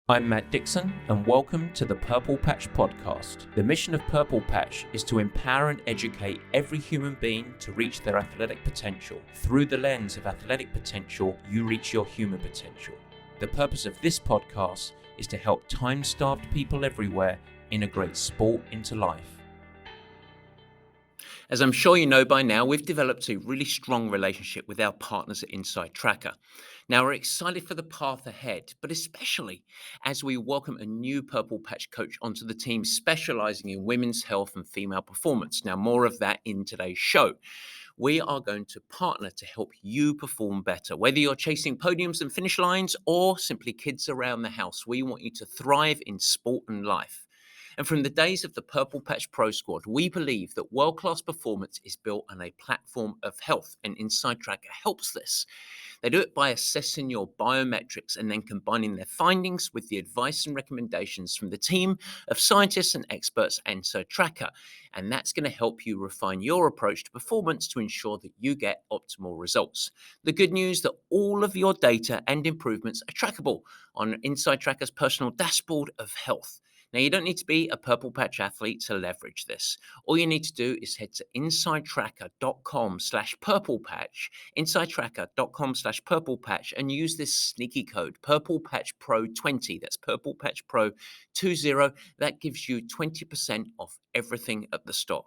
I'm Matt Dixon, and welcome to the Purple Patch Podcast. The mission of Purple Patch is to empower and educate every human being to reach their athletic potential. Through the lens of athletic potential, you reach your human potential. The purpose of this podcast is to help time-starved people everywhere integrate sport into life. As I'm sure you know by now, we've developed a really strong relationship with our partners at Inside Tracker. Now, we're excited for the path ahead, but especially as we welcome a new Purple Patch coach onto the team specializing in women's health and female performance. Now, more of that in today's show. We are going to partner to help you perform better. Whether you're chasing podiums and finish lines or simply kids around the house, we want you to thrive in sport and life. And from the days of the Purple Patch Pro Squad, we believe that world-class performance is built on a platform of health, and Inside Tracker helps this. They do it by assessing your biometrics and then combining their findings with the advice and recommendations from the team of scientists and experts at Inside Tracker. And that's going to help you refine your approach to performance to ensure that you get optimal results. The good news that all of your data and improvements are trackable on Inside Tracker's personal dashboard of health. Now, you don't need to be a Purple Patch athlete to leverage this. All you need to do is head to insidetracker.com/purplepatch, insidetracker.com/purplepatch, and use this sneaky code, purplepatchpro20. That's purplepatchpro20. That gives you 20% off everything at the store.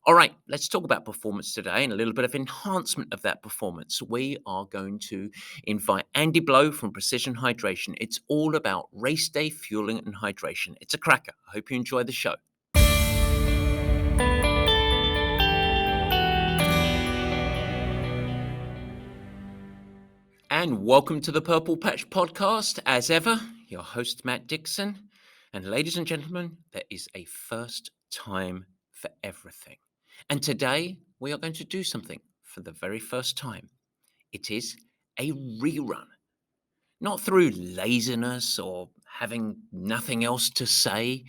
All right, let's talk about performance today and a little bit of enhancement of that performance. We are going to invite Andy Blow from Precision Hydration. It's all about race day fueling and hydration. It's a cracker. I hope you enjoy the show. And welcome to the Purple Patch Podcast. As ever, your host, Matt Dixon. And ladies and gentlemen, there is a first time for everything. And today, we are going to do something for the very first time. It is a rerun. Not through laziness or having nothing else to say,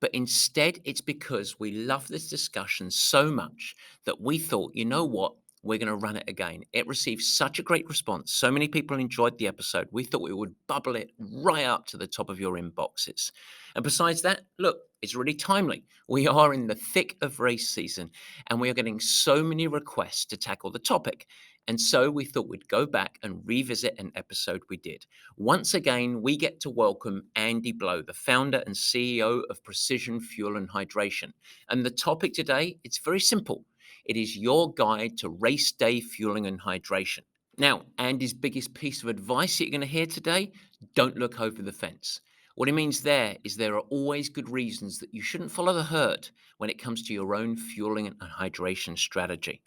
but instead it's because we love this discussion so much that we thought, you know what? We're going to run it again. It received such a great response. So many people enjoyed the episode. We thought we would bubble it right up to the top of your inboxes. And besides that, look, it's really timely. We are in the thick of race season and we are getting so many requests to tackle the topic. And so we thought we'd go back and revisit an episode we did. Once again, we get to welcome Andy Blow, the founder and CEO of Precision Fuel and Hydration. And the topic today, it's very simple. It is your guide to race day fueling and hydration. Now, Andy's biggest piece of advice that you're going to hear today, don't look over the fence. What he means there is there are always good reasons that you shouldn't follow the herd when it comes to your own fueling and hydration strategy.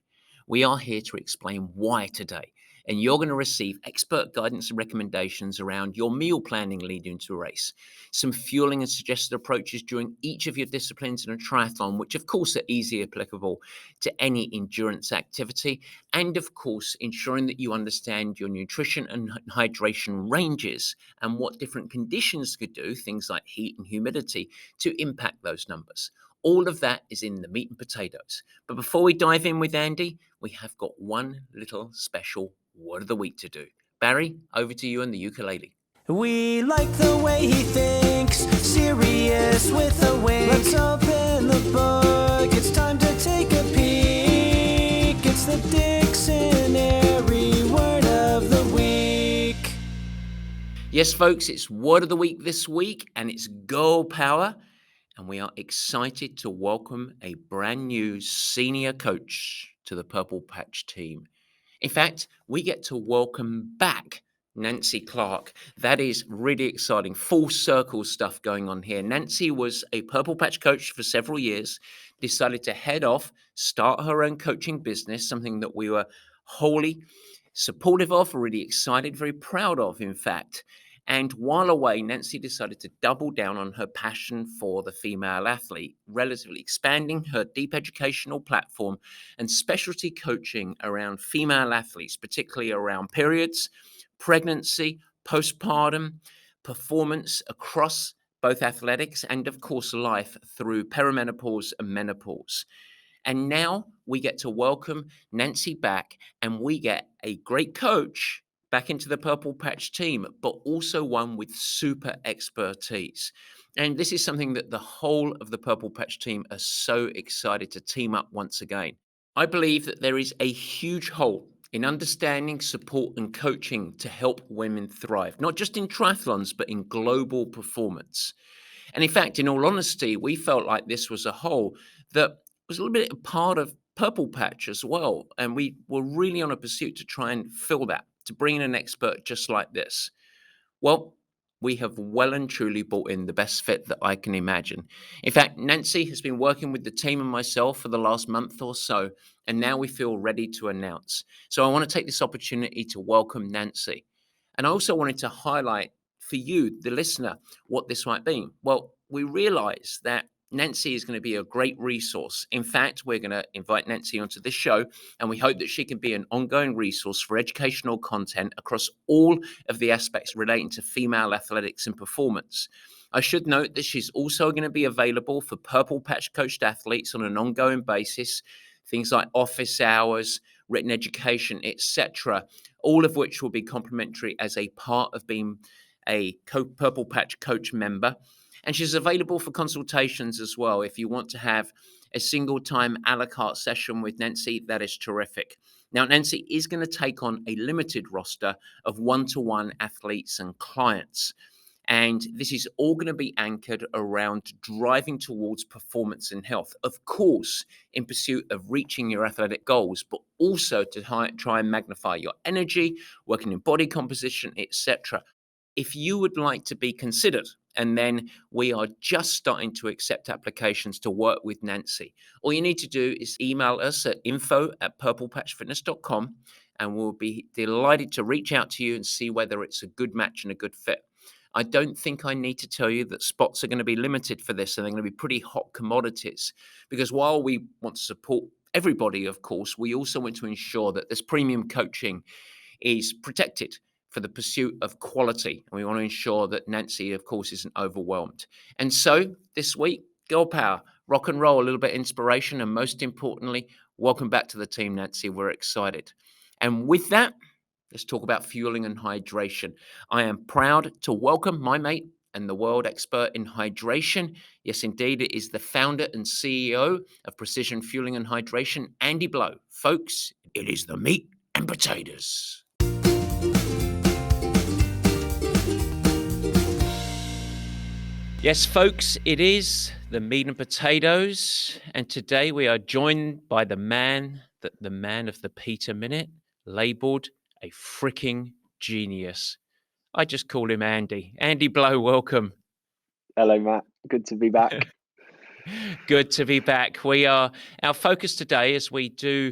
We are here to explain why today, and you're going to receive expert guidance and recommendations around your meal planning leading into a race, some fueling and suggested approaches during each of your disciplines in a triathlon, which of course are easily applicable to any endurance activity, and of course ensuring that you understand your nutrition and hydration ranges and what different conditions could do, things like heat and humidity, to impact those numbers. All of that is in the meat and potatoes. But before we dive in with Andy, we have got one little special word of the week to do. Barry, over to you and the ukulele. We like the way he thinks, serious with a wink. Let's open the book, it's time to take a peek. It's the Dictionary Word of the Week. Yes, folks, it's Word of the Week this week, and it's Girl Power. And we are excited to welcome a brand new senior coach to the Purple Patch team. In fact, we get to welcome back Nancy Clark. That is really exciting. Full circle stuff going on here. Nancy was a Purple Patch coach for several years, decided to head off, start her own coaching business, something that we were wholly supportive of, really excited, very proud of, in fact. And while away, Nancy decided to double down on her passion for the female athlete, relatively expanding her deep educational platform and specialty coaching around female athletes, particularly around periods, pregnancy, postpartum, performance across both athletics and, of course, life through perimenopause and menopause. And now we get to welcome Nancy back, and we get a great coach back into the Purple Patch team, but also one with super expertise. And this is something that the whole of the Purple Patch team are so excited to team up once again. I believe that there is a huge hole in understanding, support, and coaching to help women thrive, not just in triathlons, but in global performance. And in fact, in all honesty, we felt like this was a hole that was a little bit a part of Purple Patch as well. And we were really on a pursuit to try and fill that, to bring in an expert just like this. Well, we have well and truly brought in the best fit that I can imagine. In fact, Nancy has been working with the team and myself for the last month or so, and now we feel ready to announce. So I want to take this opportunity to welcome Nancy. And I also wanted to highlight for you, the listener, what this might be. Well, we realize that Nancy is going to be a great resource. In fact, we're going to invite Nancy onto this show, and we hope that she can be an ongoing resource for educational content across all of the aspects relating to female athletics and performance. I should note that she's also going to be available for Purple Patch coached athletes on an ongoing basis, things like office hours, written education, etc., all of which will be complimentary as a part of being a Purple Patch coach member. And she's available for consultations as well. If you want to have a single time a la carte session with Nancy, that is terrific. Now, Nancy is going to take on a limited roster of one-to-one athletes and clients. And this is all going to be anchored around driving towards performance and health, of course, in pursuit of reaching your athletic goals, but also to try and magnify your energy, working in body composition, etc. If you would like to be considered, and then we are just starting to accept applications to work with Nancy, all you need to do is email us at info@purplepatchfitness.com, and we'll be delighted to reach out to you and see whether it's a good match and a good fit. I don't think I need to tell you that spots are going to be limited for this, and they're going to be pretty hot commodities, because while we want to support everybody, of course, we also want to ensure that this premium coaching is protected for the pursuit of quality. And we want to ensure that Nancy, of course, isn't overwhelmed. And so this week, girl power, rock and roll, a little bit of inspiration, and most importantly, welcome back to the team, Nancy. We're excited. And with that, let's talk about fueling and hydration. I am proud to welcome my mate and the world expert in hydration. Yes, indeed, it is the founder and CEO of Precision Fueling and Hydration, Andy Blow. Folks, it is the meat and potatoes. Yes, folks, it is the meat and potatoes, and today we are joined by the man of the Peter Minute, labelled a freaking genius. I just call him Andy. Andy Blow, welcome. Hello, Matt. Good to be back. Good to be back. Our focus today, as we do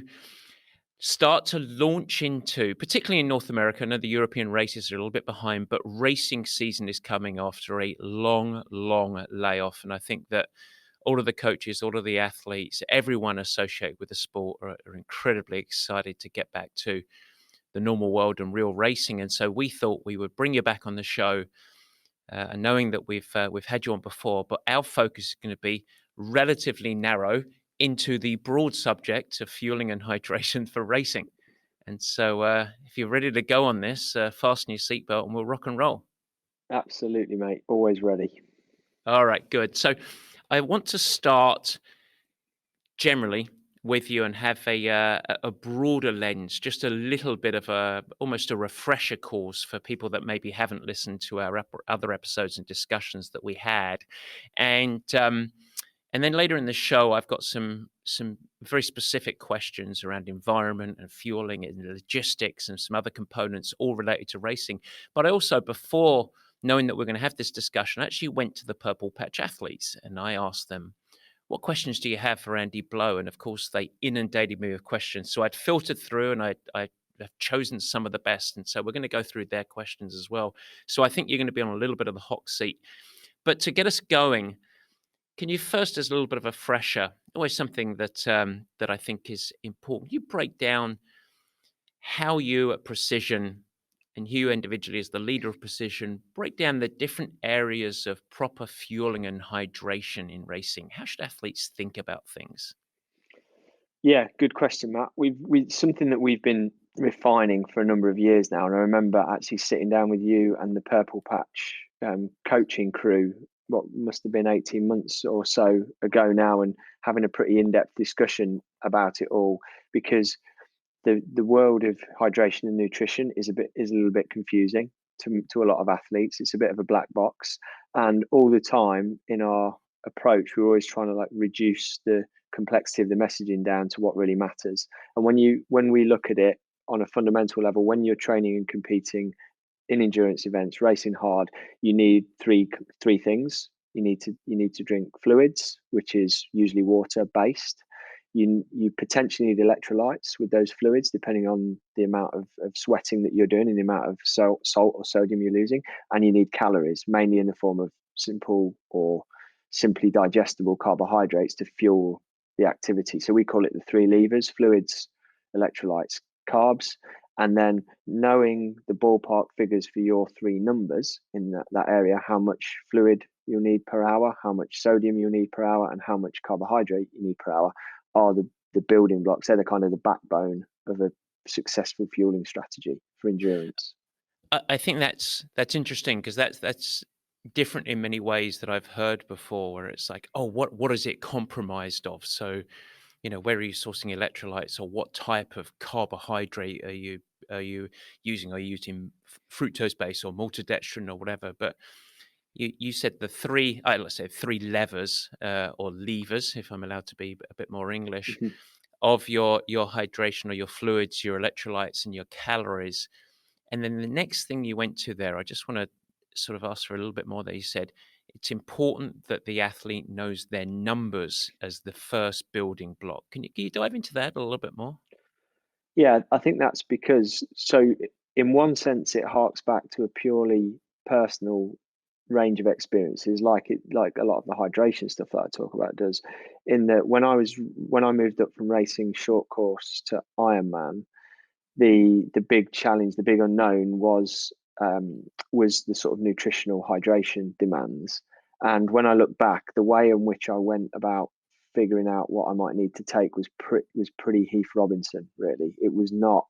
start to launch into, particularly in North America, I know the European races are a little bit behind, but racing season is coming after a long, long layoff. And I think that all of the coaches, all of the athletes, everyone associated with the sport are incredibly excited to get back to the normal world and real racing. And so we thought we would bring you back on the show, knowing that we've had you on before, but our focus is going to be relatively narrow into the broad subject of fueling and hydration for racing. And so if you're ready to go on this, fasten your seatbelt and we'll rock and roll. Absolutely, mate. Always ready. All right, good. So I want to start generally with you and have a broader lens, just a little bit of almost a refresher course for people that maybe haven't listened to our other episodes and discussions that we had. And then later in the show, I've got some very specific questions around environment and fueling and logistics and some other components all related to racing. But I also, before knowing that we're going to have this discussion, I actually went to the Purple Patch athletes and I asked them, what questions do you have for Andy Blow? And of course, they inundated me with questions. So I'd filtered through and I've chosen some of the best. And so we're going to go through their questions as well. So I think you're going to be on a little bit of the hot seat. But to get us going, can you first, as a little bit of a fresher, always something that I think is important, you break down how you at Precision, and you individually as the leader of Precision, break down the different areas of proper fueling and hydration in racing. How should athletes think about things? Yeah, good question, Matt. We've something that we've been refining for a number of years now. And I remember actually sitting down with you and the Purple Patch coaching crew, what must have been 18 months or so ago now, and having a pretty in-depth discussion about it all, because the world of hydration and nutrition is a little bit confusing to a lot of athletes. It's a bit of a black box, and all the time in our approach, we're always trying to like reduce the complexity of the messaging down to what really matters. And when we look at it on a fundamental level, when you're training and competing in endurance events, racing hard, you need three things. You need to drink fluids, which is usually water based. You potentially need electrolytes with those fluids, depending on the amount of sweating that you're doing and the amount of salt or sodium you're losing. And you need calories, mainly in the form of simple or simply digestible carbohydrates to fuel the activity. So we call it the three levers: fluids, electrolytes, carbs. And then knowing the ballpark figures for your three numbers in that area, how much fluid you'll need per hour, how much sodium you'll need per hour, and how much carbohydrate you need per hour, are the building blocks. They're the kind of the backbone of a successful fueling strategy for endurance. I think that's interesting, because that's different in many ways that I've heard before, where it's like, oh, what is it comprised of? So, where are you sourcing electrolytes, or what type of carbohydrate are you using? Are you using fructose base or maltodextrin or whatever? But you said the three, let's say three levers, or levers, if I'm allowed to be a bit more English, Mhm. of your hydration, or your fluids, your electrolytes, and your calories. And then the next thing you went to there, I just want to sort of ask for a little bit more. That you said it's important that the athlete knows their numbers as the first building block. Can you dive into that a little bit more? Yeah, I think that's because, so in one sense, it harks back to a purely personal range of experiences, like a lot of the hydration stuff that I talk about does. In that, when I moved up from racing short course to Ironman, the big challenge, the big unknown was the sort of nutritional hydration demands. And when I look back, the way in which I went about figuring out what I might need to take was pretty Heath Robinson. Really, it was not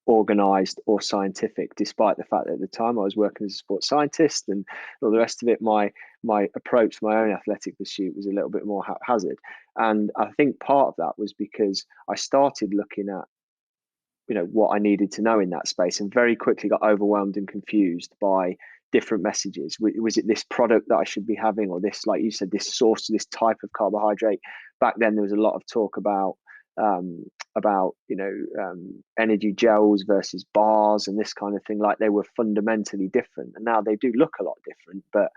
organized or scientific, despite the fact that at the time I was working as a sports scientist and all the rest of it. My approach to my own athletic pursuit was a little bit more haphazard, and I think part of that was because I started looking at what I needed to know in that space, and very quickly got overwhelmed and confused by different messages. Was it this product that I should be having, or this, like you said, this source, this type of carbohydrate? Back then there was a lot of talk about energy gels versus bars and this kind of thing, like they were fundamentally different, and now they do look a lot different. But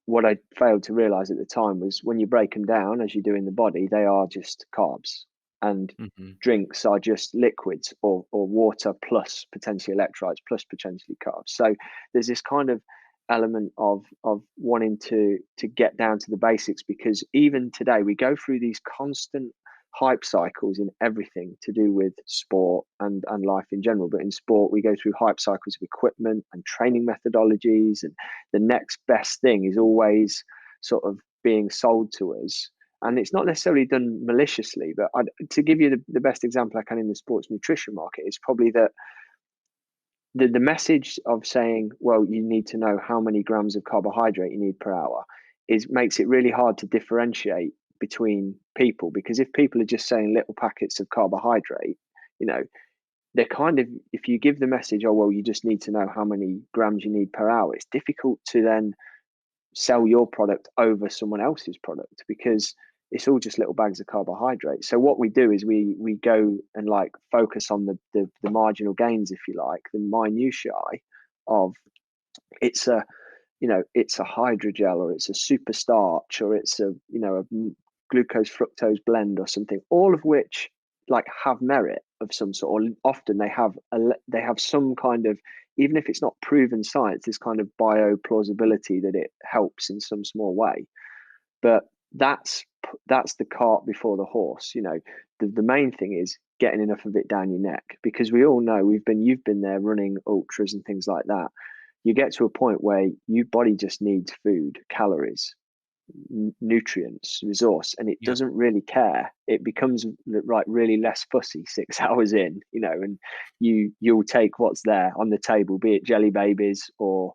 what I failed to realize at the time was, when you break them down, as you do in the body, they are just carbs, and Mm-hmm. drinks are just liquids, or water plus potentially electrolytes plus potentially carbs. So there's this kind of element of wanting to get down to the basics, because even today we go through these constant hype cycles in everything to do with sport and life in general. But in sport, we go through hype cycles of equipment and training methodologies, and the next best thing is always sort of being sold to us. And it's not necessarily done maliciously, but to give you the best example I can in the sports nutrition market, is probably that the message of saying, well, you need to know how many grams of carbohydrate you need per hour, makes it really hard to differentiate between people. Because if people are just saying little packets of carbohydrate, they're kind of, if you give the message, oh, well, you just need to know how many grams you need per hour, it's difficult to then sell your product over someone else's product, because it's all just little bags of carbohydrates. So what we do is we go and like focus on the marginal gains, if you like, the minutiae of, it's a it's a hydrogel, or it's a super starch, or it's a glucose fructose blend or something, all of which like have merit of some sort, or often they have some kind of, even if it's not proven science, this kind of bio plausibility that it helps in some small way. But that's the cart before the horse. The main thing is getting enough of it down your neck, because we all know, you've been there running ultras and things like that. You get to a point where your body just needs food, calories. nutrients resource, and it Yeah. doesn't really care. It becomes really less fussy 6 hours in, and you'll take what's there on the table, be it jelly babies or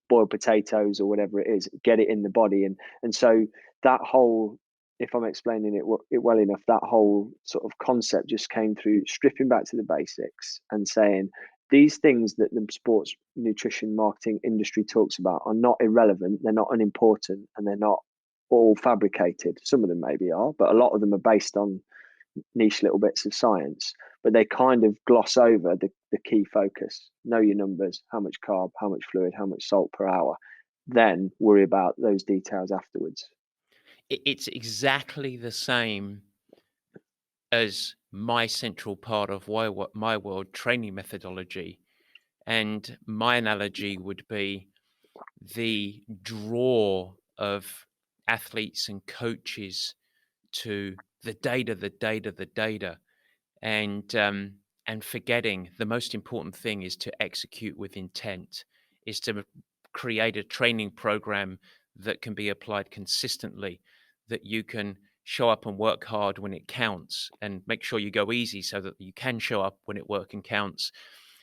boiled potatoes or whatever it is, get it in the body. And so that whole, if I'm explaining it well enough, that whole sort of concept just came through stripping back to the basics and saying these things that the sports nutrition marketing industry talks about are not irrelevant, they're not unimportant, and they're not all fabricated. Some of them maybe are, but a lot of them are based on niche little bits of science, but they kind of gloss over the key focus. Know your numbers, how much carb, how much fluid, how much salt per hour, then worry about those details afterwards. It's exactly the same as my central part of my world training methodology. And my analogy would be the draw of athletes and coaches to the data, and forgetting the most important thing is to execute with intent, is to create a training program that can be applied consistently, that you can show up and work hard when it counts, and make sure you go easy so that you can show up when it work and counts.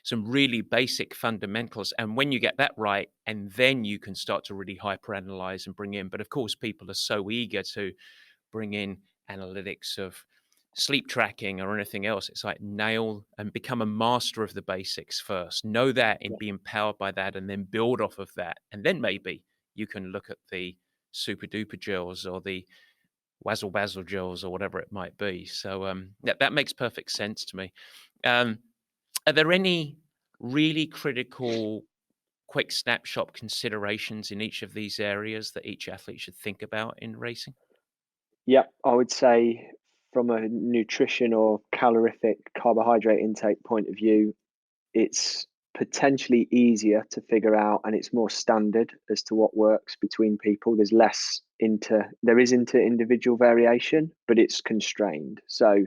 Some really basic fundamentals. And when you get that right, and then you can start to really hyperanalyze and bring in. But of course, people are so eager to bring in analytics of sleep tracking or anything else. It's like nail and become a master of the basics first. Know that and be empowered by that, and then build off of that. And then maybe you can look at the super duper gels or the wazzle bazzle gels or whatever it might be. So that makes perfect sense to me. Are there any really critical, quick snapshot considerations in each of these areas that each athlete should think about in racing? Yeah, I would say from a nutrition or calorific carbohydrate intake point of view, it's potentially easier to figure out, and it's more standard as to what works between people. There is inter-individual variation, but it's constrained. So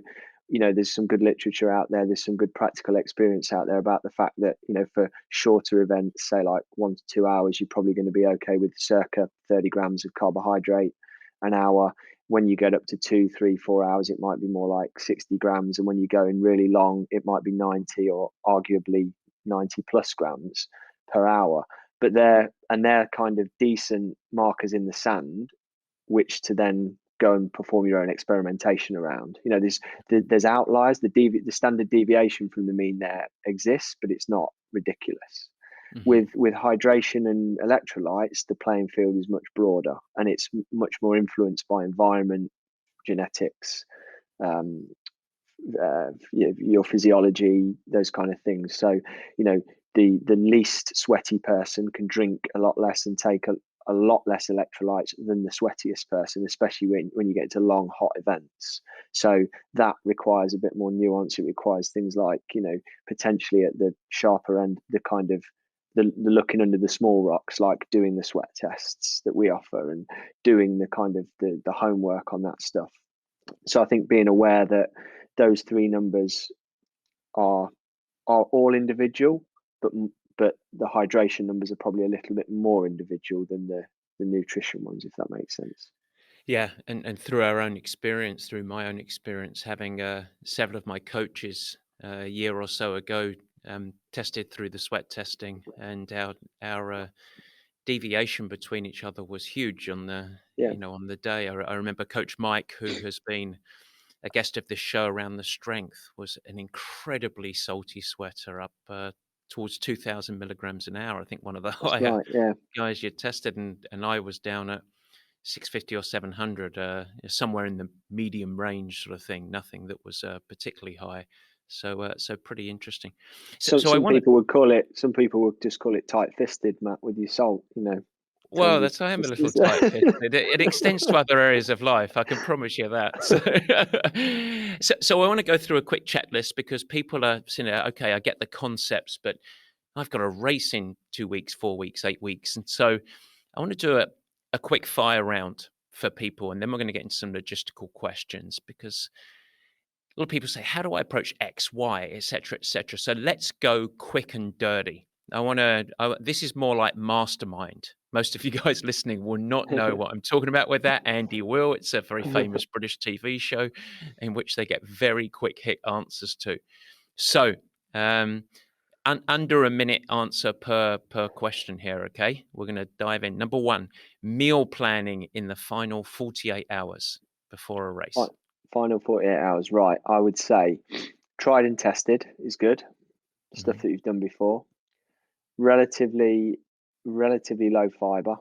there's some good literature out there, there's some good practical experience out there about the fact that for shorter events, say like 1 to 2 hours, you're probably going to be okay with circa 30 grams of carbohydrate an hour. When you get up to 2, 3, 4 hours, it might be more like 60 grams. And when you go in really long, it might be 90 or arguably 90 plus grams per hour. But they're kind of decent markers in the sand, which to then go and perform your own experimentation around. There's outliers. The standard deviation from the mean there exists, but it's not ridiculous. Mm-hmm. With hydration and electrolytes, the playing field is much broader, and it's much more influenced by environment, genetics, your physiology, those kind of things. So the least sweaty person can drink a lot less and take a lot less electrolytes than the sweatiest person, especially when you get to long hot events. So that requires a bit more nuance. It requires things like potentially at the sharper end, the kind of the looking under the small rocks, like doing the sweat tests that we offer and doing the kind of the homework on that stuff. So I think being aware that those three numbers are all individual, but the hydration numbers are probably a little bit more individual than the nutrition ones, if that makes sense. Yeah, and through our own experience, through my own experience, having several of my coaches a year or so ago tested through the sweat testing, and our deviation between each other was huge on the Yeah, on the day. I remember Coach Mike, who has been a guest of this show around the strength, was an incredibly salty sweater up towards 2,000 milligrams an hour. I think one of the that's higher right. Yeah, guys you tested, and I was down at 650 or 700, somewhere in the medium range sort of thing. Nothing that was particularly high. So pretty interesting. So I some want to. people would call it. Some people would just call it tight-fisted, Matt, with your salt. Well, Changes. I am a little tight-fisted. It extends to other areas of life. I can promise you that. So I want to go through a quick checklist, because people are saying, okay, I get the concepts, but I've got a race in 2 weeks, 4 weeks, 8 weeks. And so I want to do a quick fire round for people, and then we're going to get into some logistical questions, because a lot of people say, how do I approach X, Y, et cetera, et cetera. So let's go quick and dirty. This is more like mastermind most of you guys listening will not know what I'm talking about with that. Andy will. It's a very famous British TV show in which they get very quick hit answers to. So, under a minute answer per question here, okay? We're going to dive in. Number one, meal planning in the final 48 hours before a race. Final 48 hours, right. I would say tried and tested is good. Stuff that you've done before. Relatively low fiber,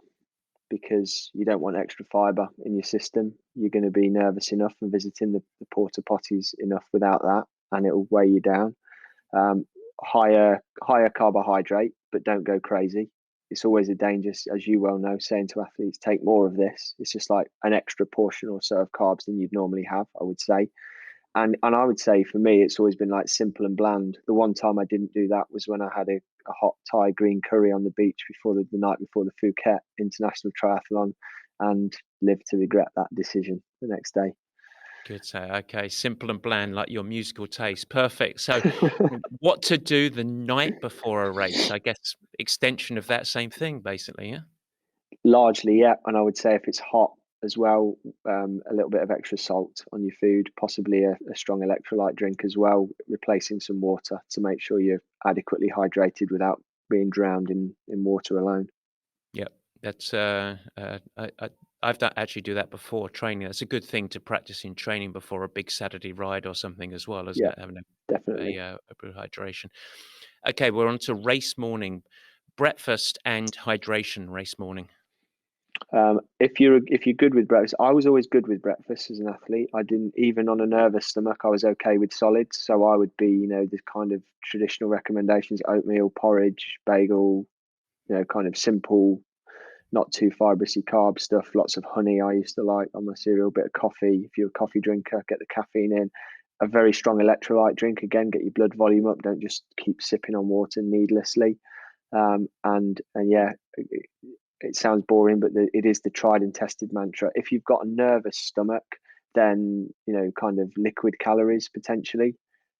because you don't want extra fiber in your system. You're going to be nervous enough and visiting the porta potties enough without that, and it will weigh you down. Higher carbohydrate, but don't go crazy. It's always a danger, as you well know, saying to athletes, take more of this. It's just like an extra portion or so of carbs than you'd normally have, I would say. And I would say for me, it's always been like simple and bland. The one time I didn't do that was when I had a hot Thai green curry on the beach before the night before the Phuket International Triathlon, and lived to regret that decision the next day. Good. So, okay, simple and bland, like your musical taste. Perfect. So, what to do the night before a race? I guess extension of that same thing, basically. Yeah. Largely, yeah. And I would say if it's hot as well, a little bit of extra salt on your food, possibly a strong electrolyte drink as well, replacing some water to make sure you're adequately hydrated without being drowned in water alone. Yep. That's I've actually do that before training. That's a good thing to practice in training before a big Saturday ride or something as well, isn't Yeah, it? Having definitely. a bit of hydration. Okay, we're on to race morning, breakfast and hydration race morning. If you're good with breakfast, I was always good with breakfast as an athlete. I didn't, even on a nervous stomach, I was okay with solids. So I would be, the kind of traditional recommendations: oatmeal, porridge, bagel, kind of simple, not too fibrousy carb stuff. Lots of honey I used to like on my cereal. Bit of coffee. If you're a coffee drinker, get the caffeine in. A very strong electrolyte drink, again, get your blood volume up. Don't just keep sipping on water needlessly. And yeah, it sounds boring, but it is the tried and tested mantra. If you've got a nervous stomach, then kind of liquid calories potentially.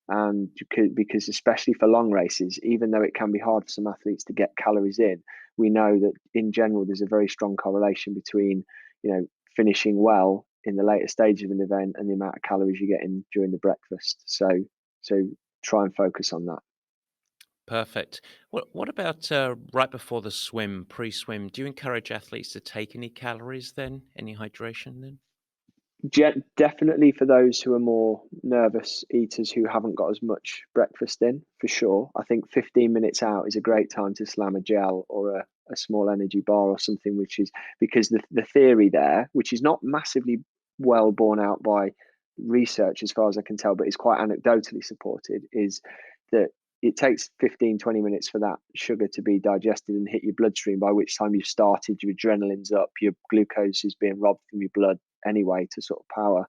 And because especially for long races, even though it can be hard for some athletes to get calories in, we know that in general there's a very strong correlation between finishing well in the later stage of an event and the amount of calories you get in during the breakfast. So try and focus on that. Perfect. What about right before the swim, pre-swim? Do you encourage athletes to take any calories then? Any hydration then? Definitely for those who are more nervous eaters who haven't got as much breakfast in, for sure. I think 15 minutes out is a great time to slam a gel or a small energy bar or something, which is because the theory there, which is not massively well borne out by research as far as I can tell, but is quite anecdotally supported, is that it takes 15-20 minutes for that sugar to be digested and hit your bloodstream, by which time you've started, your adrenaline's up, your glucose is being robbed from your blood anyway to sort of power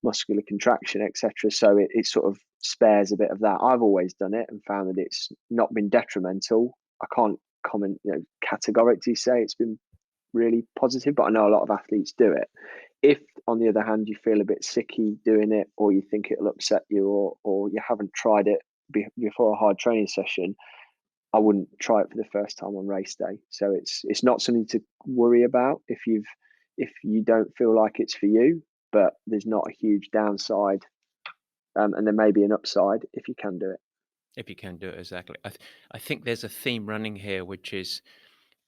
muscular contraction, etc. So it sort of spares a bit of that. I've always done it and found that it's not been detrimental. I can't comment categorically say it's been really positive, but I know a lot of athletes do it. If on the other hand you feel a bit sicky doing it, or you think it'll upset you, or you haven't tried it before a hard training session, I wouldn't try it for the first time on race day. So it's not something to worry about if you don't feel like it's for you, but there's not a huge downside, and there may be an upside if you can do it. If you can do it, exactly. I think there's a theme running here, which is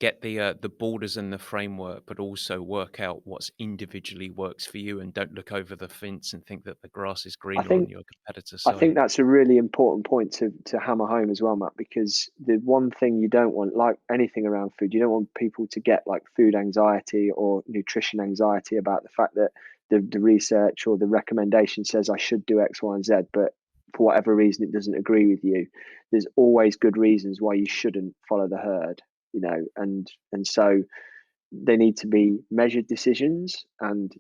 get the borders and the framework, but also work out what's individually works for you, and don't look over the fence and think that the grass is greener on your competitor's I side. think that's a really important point to hammer home as well, Matt, because the one thing you don't want, like anything around food, you don't want people to get like food anxiety or nutrition anxiety about the fact that the research or the recommendation says I should do X, Y, and Z, but for whatever reason it doesn't agree with you. There's always good reasons why you shouldn't follow the herd, and so they need to be measured decisions, and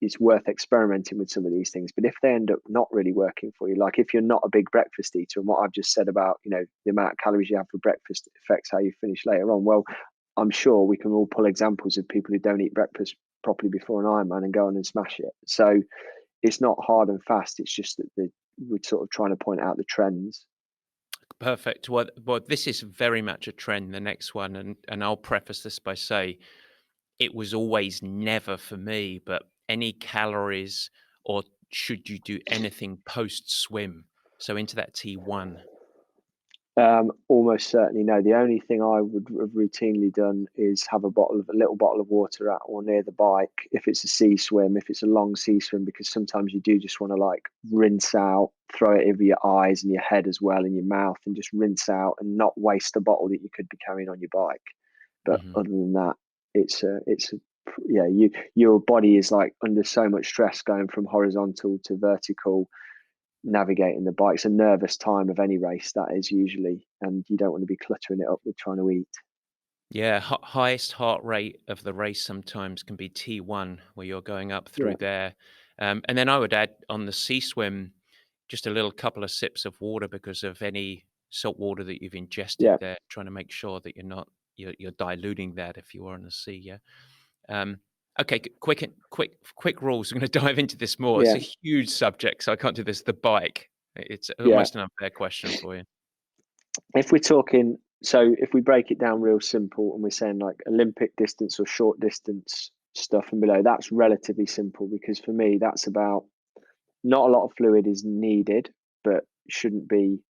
it's worth experimenting with some of these things. But if they end up not really working for you, like if you're not a big breakfast eater, and what I've just said about the amount of calories you have for breakfast affects how you finish later on, well, I'm sure we can all pull examples of people who don't eat breakfast properly before an Ironman and go on and smash it. So it's not hard and fast. It's just that we're sort of trying to point out the trends. Perfect. Well, this is very much a trend, the next one, and I'll preface this by say it was always never for me, but any calories or should you do anything post swim? So into that T1. Almost certainly no. The only thing I would have routinely done is have a little bottle of water at or near the bike. If it's a sea swim, if it's a long sea swim, because sometimes you do just want to like rinse out, throw it over your eyes and your head as well, and your mouth, and just rinse out and not waste a bottle that you could be carrying on your bike. But Mhm. other than that, yeah, your body is like under so much stress going from horizontal to vertical navigating the bike. It's a nervous time of any race, that is usually, and you don't want to be cluttering it up with trying to eat. Yeah, highest heart rate of the race sometimes can be T1, where you're going up Yeah, through there. And then I would add on the sea swim, just a little couple of sips of water because of any salt water that you've ingested yeah, there, trying to make sure that you're diluting that if you are in the sea. Yeah. Um, okay, quick rules. I'm going to dive into this more. It's yeah, a huge subject, so I can't do this. The bike. It's yeah. almost an unfair question for you. If we're talking, so if we break it down real simple and we're saying like Olympic distance or short distance stuff and below, that's relatively simple because for me, that's about not a lot of fluid is needed, but shouldn't be.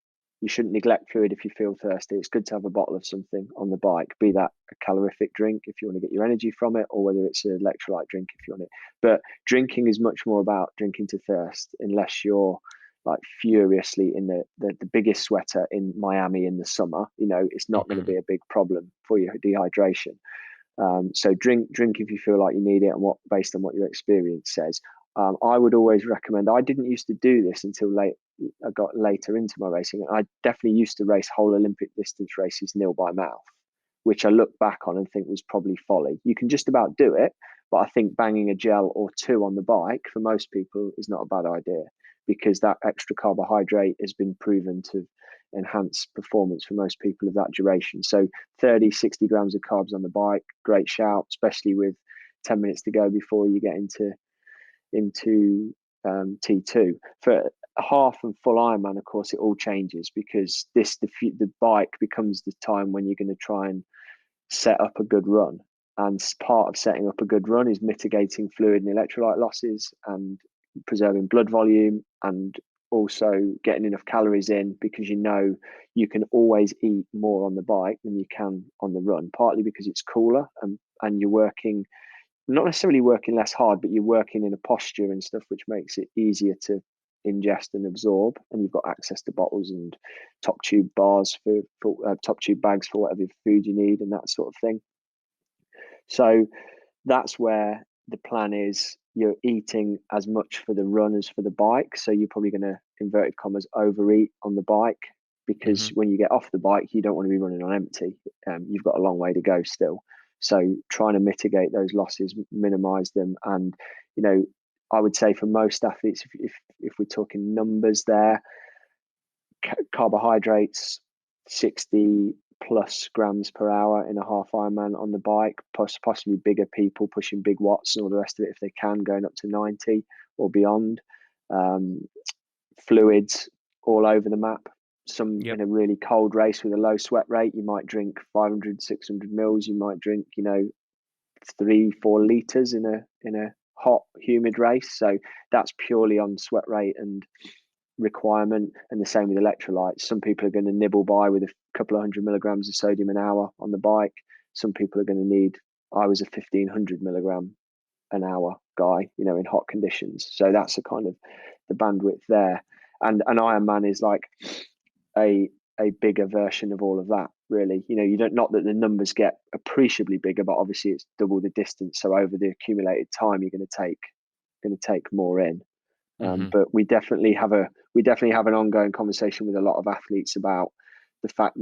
You shouldn't neglect fluid if you feel thirsty. It's good to have a bottle of something on the bike, be that a calorific drink if you want to get your energy from it, or whether it's an electrolyte drink if you want it. But drinking is much more about drinking to thirst, unless you're like furiously in the biggest sweater in Miami in the summer. You know, it's not going to Mhm. be a big problem for your dehydration. So drink if you feel like you need it, and what based on what your experience says. I would always recommend. I didn't used to do this until late. I got later into my racing. I definitely used to race whole Olympic distance races nil by mouth, which I look back on and think was probably folly. You can just about do it, but I think banging a gel or two on the bike for most people is not a bad idea because that extra carbohydrate has been proven to enhance performance for most people of that duration. So 30, 60 grams of carbs on the bike, great shout, especially with 10 minutes to go before you get into T2. For a half and full Ironman, of course, it all changes because the bike becomes the time when you're going to try and set up a good run. And part of setting up a good run is mitigating fluid and electrolyte losses and preserving blood volume and also getting enough calories in because you know you can always eat more on the bike than you can on the run, partly because it's cooler and you're working not necessarily working less hard, but you're working in a posture and stuff, which makes it easier to ingest and absorb. And you've got access to bottles and top tube bars for top tube bags for whatever food you need and that sort of thing. So that's where the plan is. You're eating as much for the run as for the bike. So you're probably going to, inverted commas, overeat on the bike because Mhm. when you get off the bike, you don't want to be running on empty. You've got a long way to go still. So trying to mitigate those losses, minimize them. And, you know, I would say for most athletes, if we're talking numbers there, carbohydrates, 60 plus grams per hour in a half Ironman on the bike, possibly bigger people pushing big watts and all the rest of it if they can, going up to 90 or beyond. Um, Fluids all over the map. Some Yep. in a really cold race with a low sweat rate, you might drink 500, 600 mils. You might drink, 3, 4 liters in a hot, humid race. So that's purely on sweat rate and requirement, and the same with electrolytes. Some people are going to nibble by with a couple of 100 milligrams of sodium an hour on the bike. Some people are going to need. I was a 1500 milligram an hour guy, in hot conditions. So that's a kind of the bandwidth there. And an Ironman is like a a bigger version of all of that. Really, you don't, not that the numbers get appreciably bigger, but obviously it's double the distance. So over the accumulated time, you're going to take more in. Mhm. But we definitely have an ongoing conversation with a lot of athletes about the fact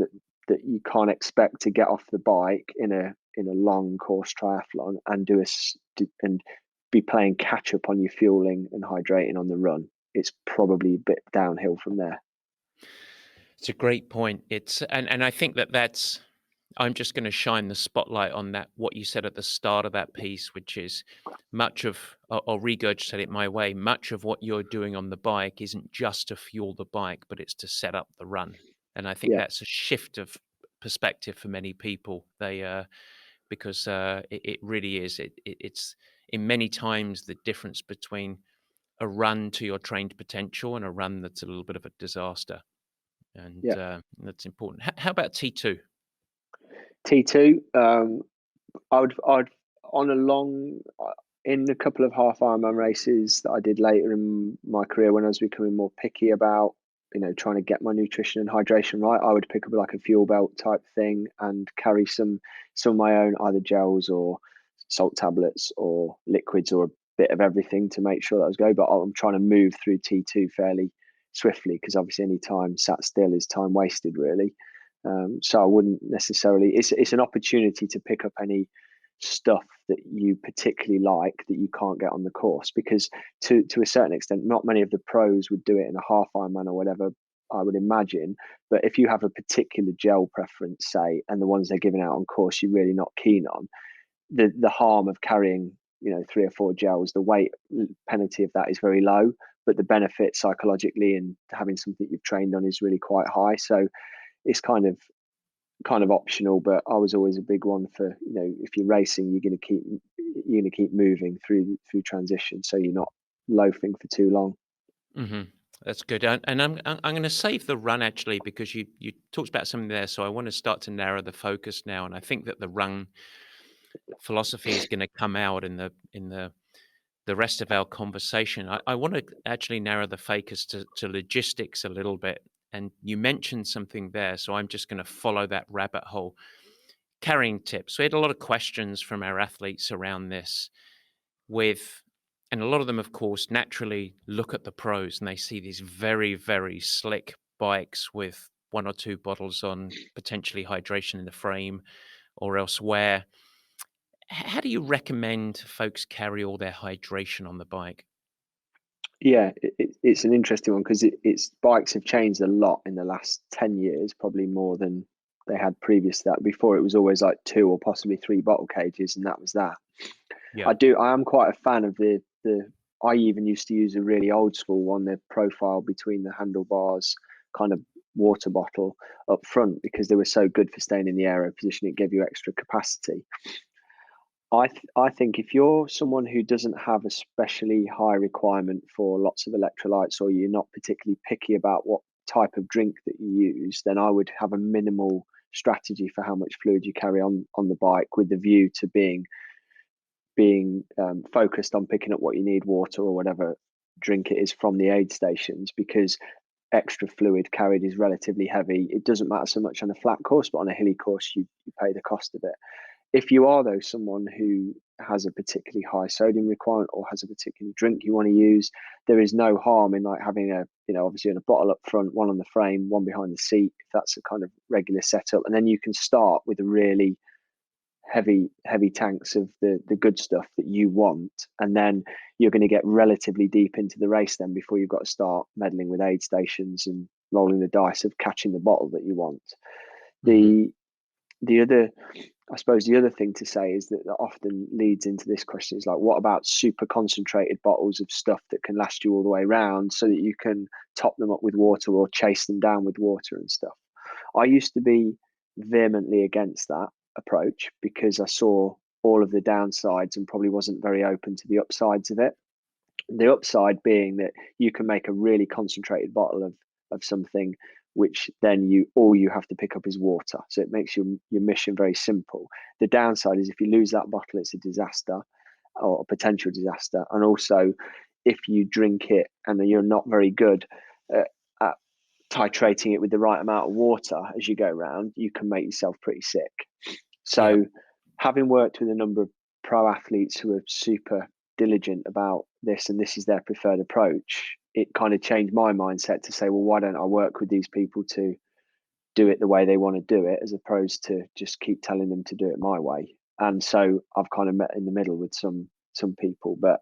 that you can't expect to get off the bike in a long course triathlon and and be playing catch up on your fueling and hydrating on the run. It's probably a bit downhill from there. It's a great point. And I think that's I'm just going to shine the spotlight on that what you said at the start of that piece, which is much of I'll regurgitate it my way. Much of what you're doing on the bike isn't just to fuel the bike, but it's to set up the run. And I think Yeah, that's a shift of perspective for many people. Because it really is. It's in many times the difference between a run to your trained potential and a run that's a little bit of a disaster. And yeah. that's important. How about T2? T2. I'd on a long in a couple of half Ironman races that I did later in my career when I was becoming more picky about trying to get my nutrition and hydration right. I would pick up like a fuel belt type thing and carry some of my own either gels or salt tablets or liquids or a bit of everything to make sure that I was go. But I'm trying to move through T2 fairly swiftly because obviously any time sat still is time wasted really. So I wouldn't necessarily. It's an opportunity to pick up any stuff that you particularly like that you can't get on the course because to a certain extent not many of the pros would do it in a half Ironman or whatever I would imagine, but if you have a particular gel preference say and the ones they're giving out on course you're really not keen on, the harm of carrying 3 or 4 gels, the weight penalty of that is very low, but the benefit psychologically and having something you've trained on is really quite high. So it's kind of optional, but I was always a big one for if you're racing you're going to keep moving through transition so you're not loafing for too long. Hmm. That's good. And I'm going to save the run actually because you talked about something there. So I want to start to narrow the focus now, and I think that the run philosophy is going to come out in the rest of our conversation. I want to actually narrow the focus to logistics a little bit. And you mentioned something there, so I'm just going to follow that rabbit hole. Carrying tips. We had a lot of questions from our athletes around this and a lot of them, of course, naturally look at the pros and they see these very, very slick bikes with 1 or 2 bottles on potentially hydration in the frame or elsewhere. How do you recommend folks carry all their hydration on the bike? Yeah, it's an interesting one because it's bikes have changed a lot in the last 10 years, probably more than they had previous to that. Before it was always like 2 or possibly 3 bottle cages and that was that. Yeah. I am quite a fan of the I even used to use a really old school one, the profile between the handlebars kind of water bottle up front because they were so good for staying in the aero position. It gave you extra capacity. I think if you're someone who doesn't have a especially high requirement for lots of electrolytes or you're not particularly picky about what type of drink that you use, then I would have a minimal strategy for how much fluid you carry on the bike with the view to being focused on picking up what you need, water or whatever drink it is from the aid stations, because extra fluid carried is relatively heavy. It doesn't matter so much on a flat course, but on a hilly course, you pay the cost of it. If you are though someone who has a particularly high sodium requirement or has a particular drink you want to use, there is no harm in like having obviously in a bottle up front, one on the frame, one behind the seat, if that's a kind of regular setup. And then you can start with a really heavy tanks of the good stuff that you want, and then you're going to get relatively deep into the race then before you've got to start meddling with aid stations and rolling the dice of catching the bottle that you want. Mm-hmm. The other, I suppose the other thing to say is that often leads into this question is like, what about super concentrated bottles of stuff that can last you all the way around so that you can top them up with water or chase them down with water and stuff? I used to be vehemently against that approach because I saw all of the downsides and probably wasn't very open to the upsides of it. The upside being that you can make a really concentrated bottle of something which then all you have to pick up is water. So it makes your mission very simple. The downside is if you lose that bottle, it's a disaster or a potential disaster. And also if you drink it and you're not very good at titrating it with the right amount of water as you go around, you can make yourself pretty sick. Yeah. So having worked with a number of pro athletes who are super diligent about this and this is their preferred approach, it kind of changed my mindset to say, well, why don't I work with these people to do it the way they want to do it, as opposed to just keep telling them to do it my way. And so I've kind of met in the middle with some people. But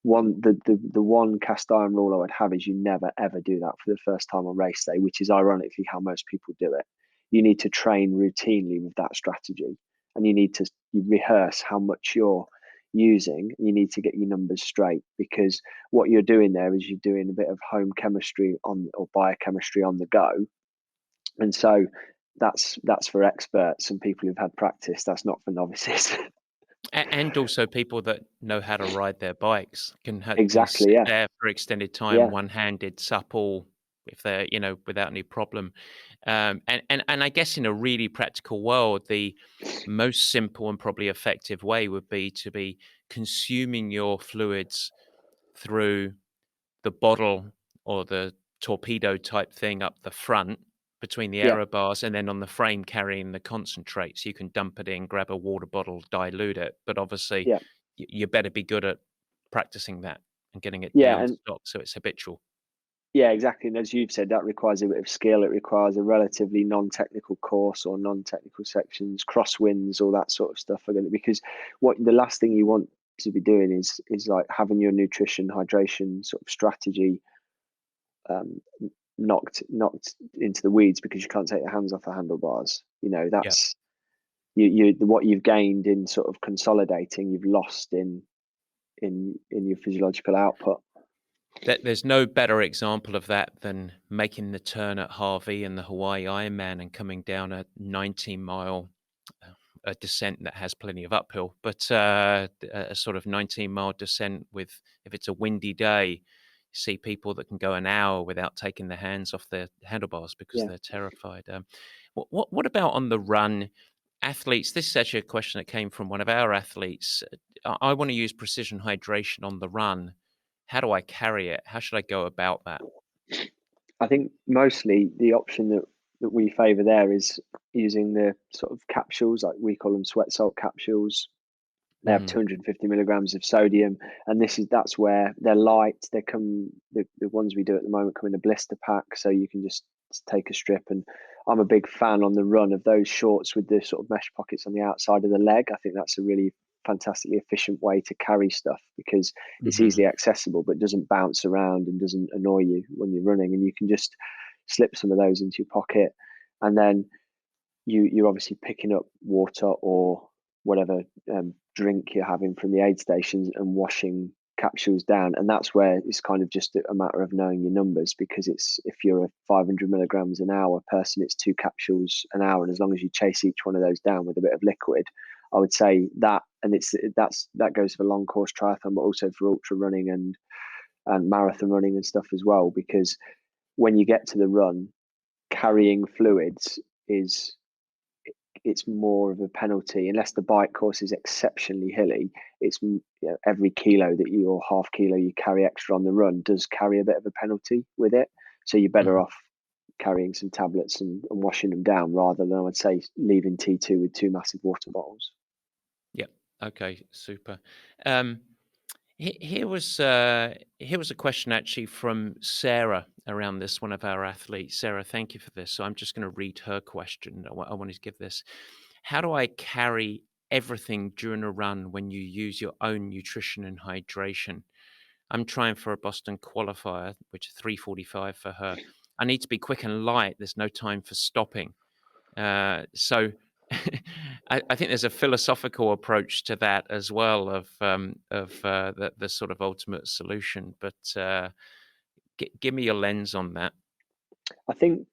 the one cast iron rule I would have is you never ever do that for the first time on race day, which is ironically how most people do it. You need to train routinely with that strategy, and you need to rehearse how much you're using. You need to get your numbers straight, because what you're doing there is you're doing a bit of home chemistry or biochemistry on the go, And so that's for experts and people who've had practice. That's not for novices. And also people that know how to ride their bikes can Exactly. sit Yeah. there for extended time, Yeah. one-handed, supple, if they're, without any problem. And I guess in a really practical world, the most simple and probably effective way would be to be consuming your fluids through the bottle or the torpedo type thing up the front between the Yeah. aero bars, and then on the frame carrying the concentrate. So you can dump it in, grab a water bottle, dilute it. But obviously, Yeah. you better be good at practicing that and getting it Yeah. down And stock so it's habitual. yeah, exactly. And as you've said, that requires a bit of skill. It requires a relatively non-technical course or non-technical sections, crosswinds, all that sort of stuff are going to, because what the last thing you want to be doing is like having your nutrition, hydration sort of strategy um, knocked into the weeds because you can't take your hands off the handlebars. Yeah. That's you what you've gained in sort of consolidating, you've lost in your physiological output. There's no better example of that than making the turn at Harvey and the Hawaii Ironman and coming down a 19-mile a descent that has plenty of uphill, but a sort of 19-mile descent with, if it's a windy day, you see people that can go an hour without taking their hands off their handlebars because Yeah. they're terrified. What about on the run? Athletes, this is actually a question that came from one of our athletes. I want to use precision hydration on the run. How do I carry it? How should I go about that? I think mostly the option that we favour there is using the sort of capsules, like we call them sweat salt capsules. They have 250 milligrams of sodium, and that's where they're light. They come the ones we do at the moment come in a blister pack, so you can just take a strip. And I'm a big fan on the run of those shorts with the sort of mesh pockets on the outside of the leg. I think that's a really fantastically efficient way to carry stuff because it's Mm-hmm. easily accessible but doesn't bounce around and doesn't annoy you when you're running, and you can just slip some of those into your pocket, and then you're obviously picking up water or whatever drink you're having from the aid stations and washing capsules down. And that's where it's kind of just a matter of knowing your numbers, because if you're a 500 milligrams an hour person, it's 2 capsules an hour, and as long as you chase each one of those down with a bit of liquid, I would say that. And that goes for long course triathlon, but also for ultra running and marathon running and stuff as well, because when you get to the run, carrying fluids it's more of a penalty unless the bike course is exceptionally hilly. It's every kilo that you or half kilo you carry extra on the run does carry a bit of a penalty with it. So you're better off carrying some tablets and washing them down rather than, I would say, leaving T2 with 2 massive water bottles. Yep. Okay. Super. Here was a question actually from Sarah around this, one of our athletes. Sarah, thank you for this. So I'm just going to read her question. I wanted to give this. How do I carry everything during a run when you use your own nutrition and hydration? I'm trying for a Boston qualifier, which is 3:45 for her. I need to be quick and light. There's no time for stopping. So I think there's a philosophical approach to that as well of the sort of ultimate solution. But give me your lens on that. I think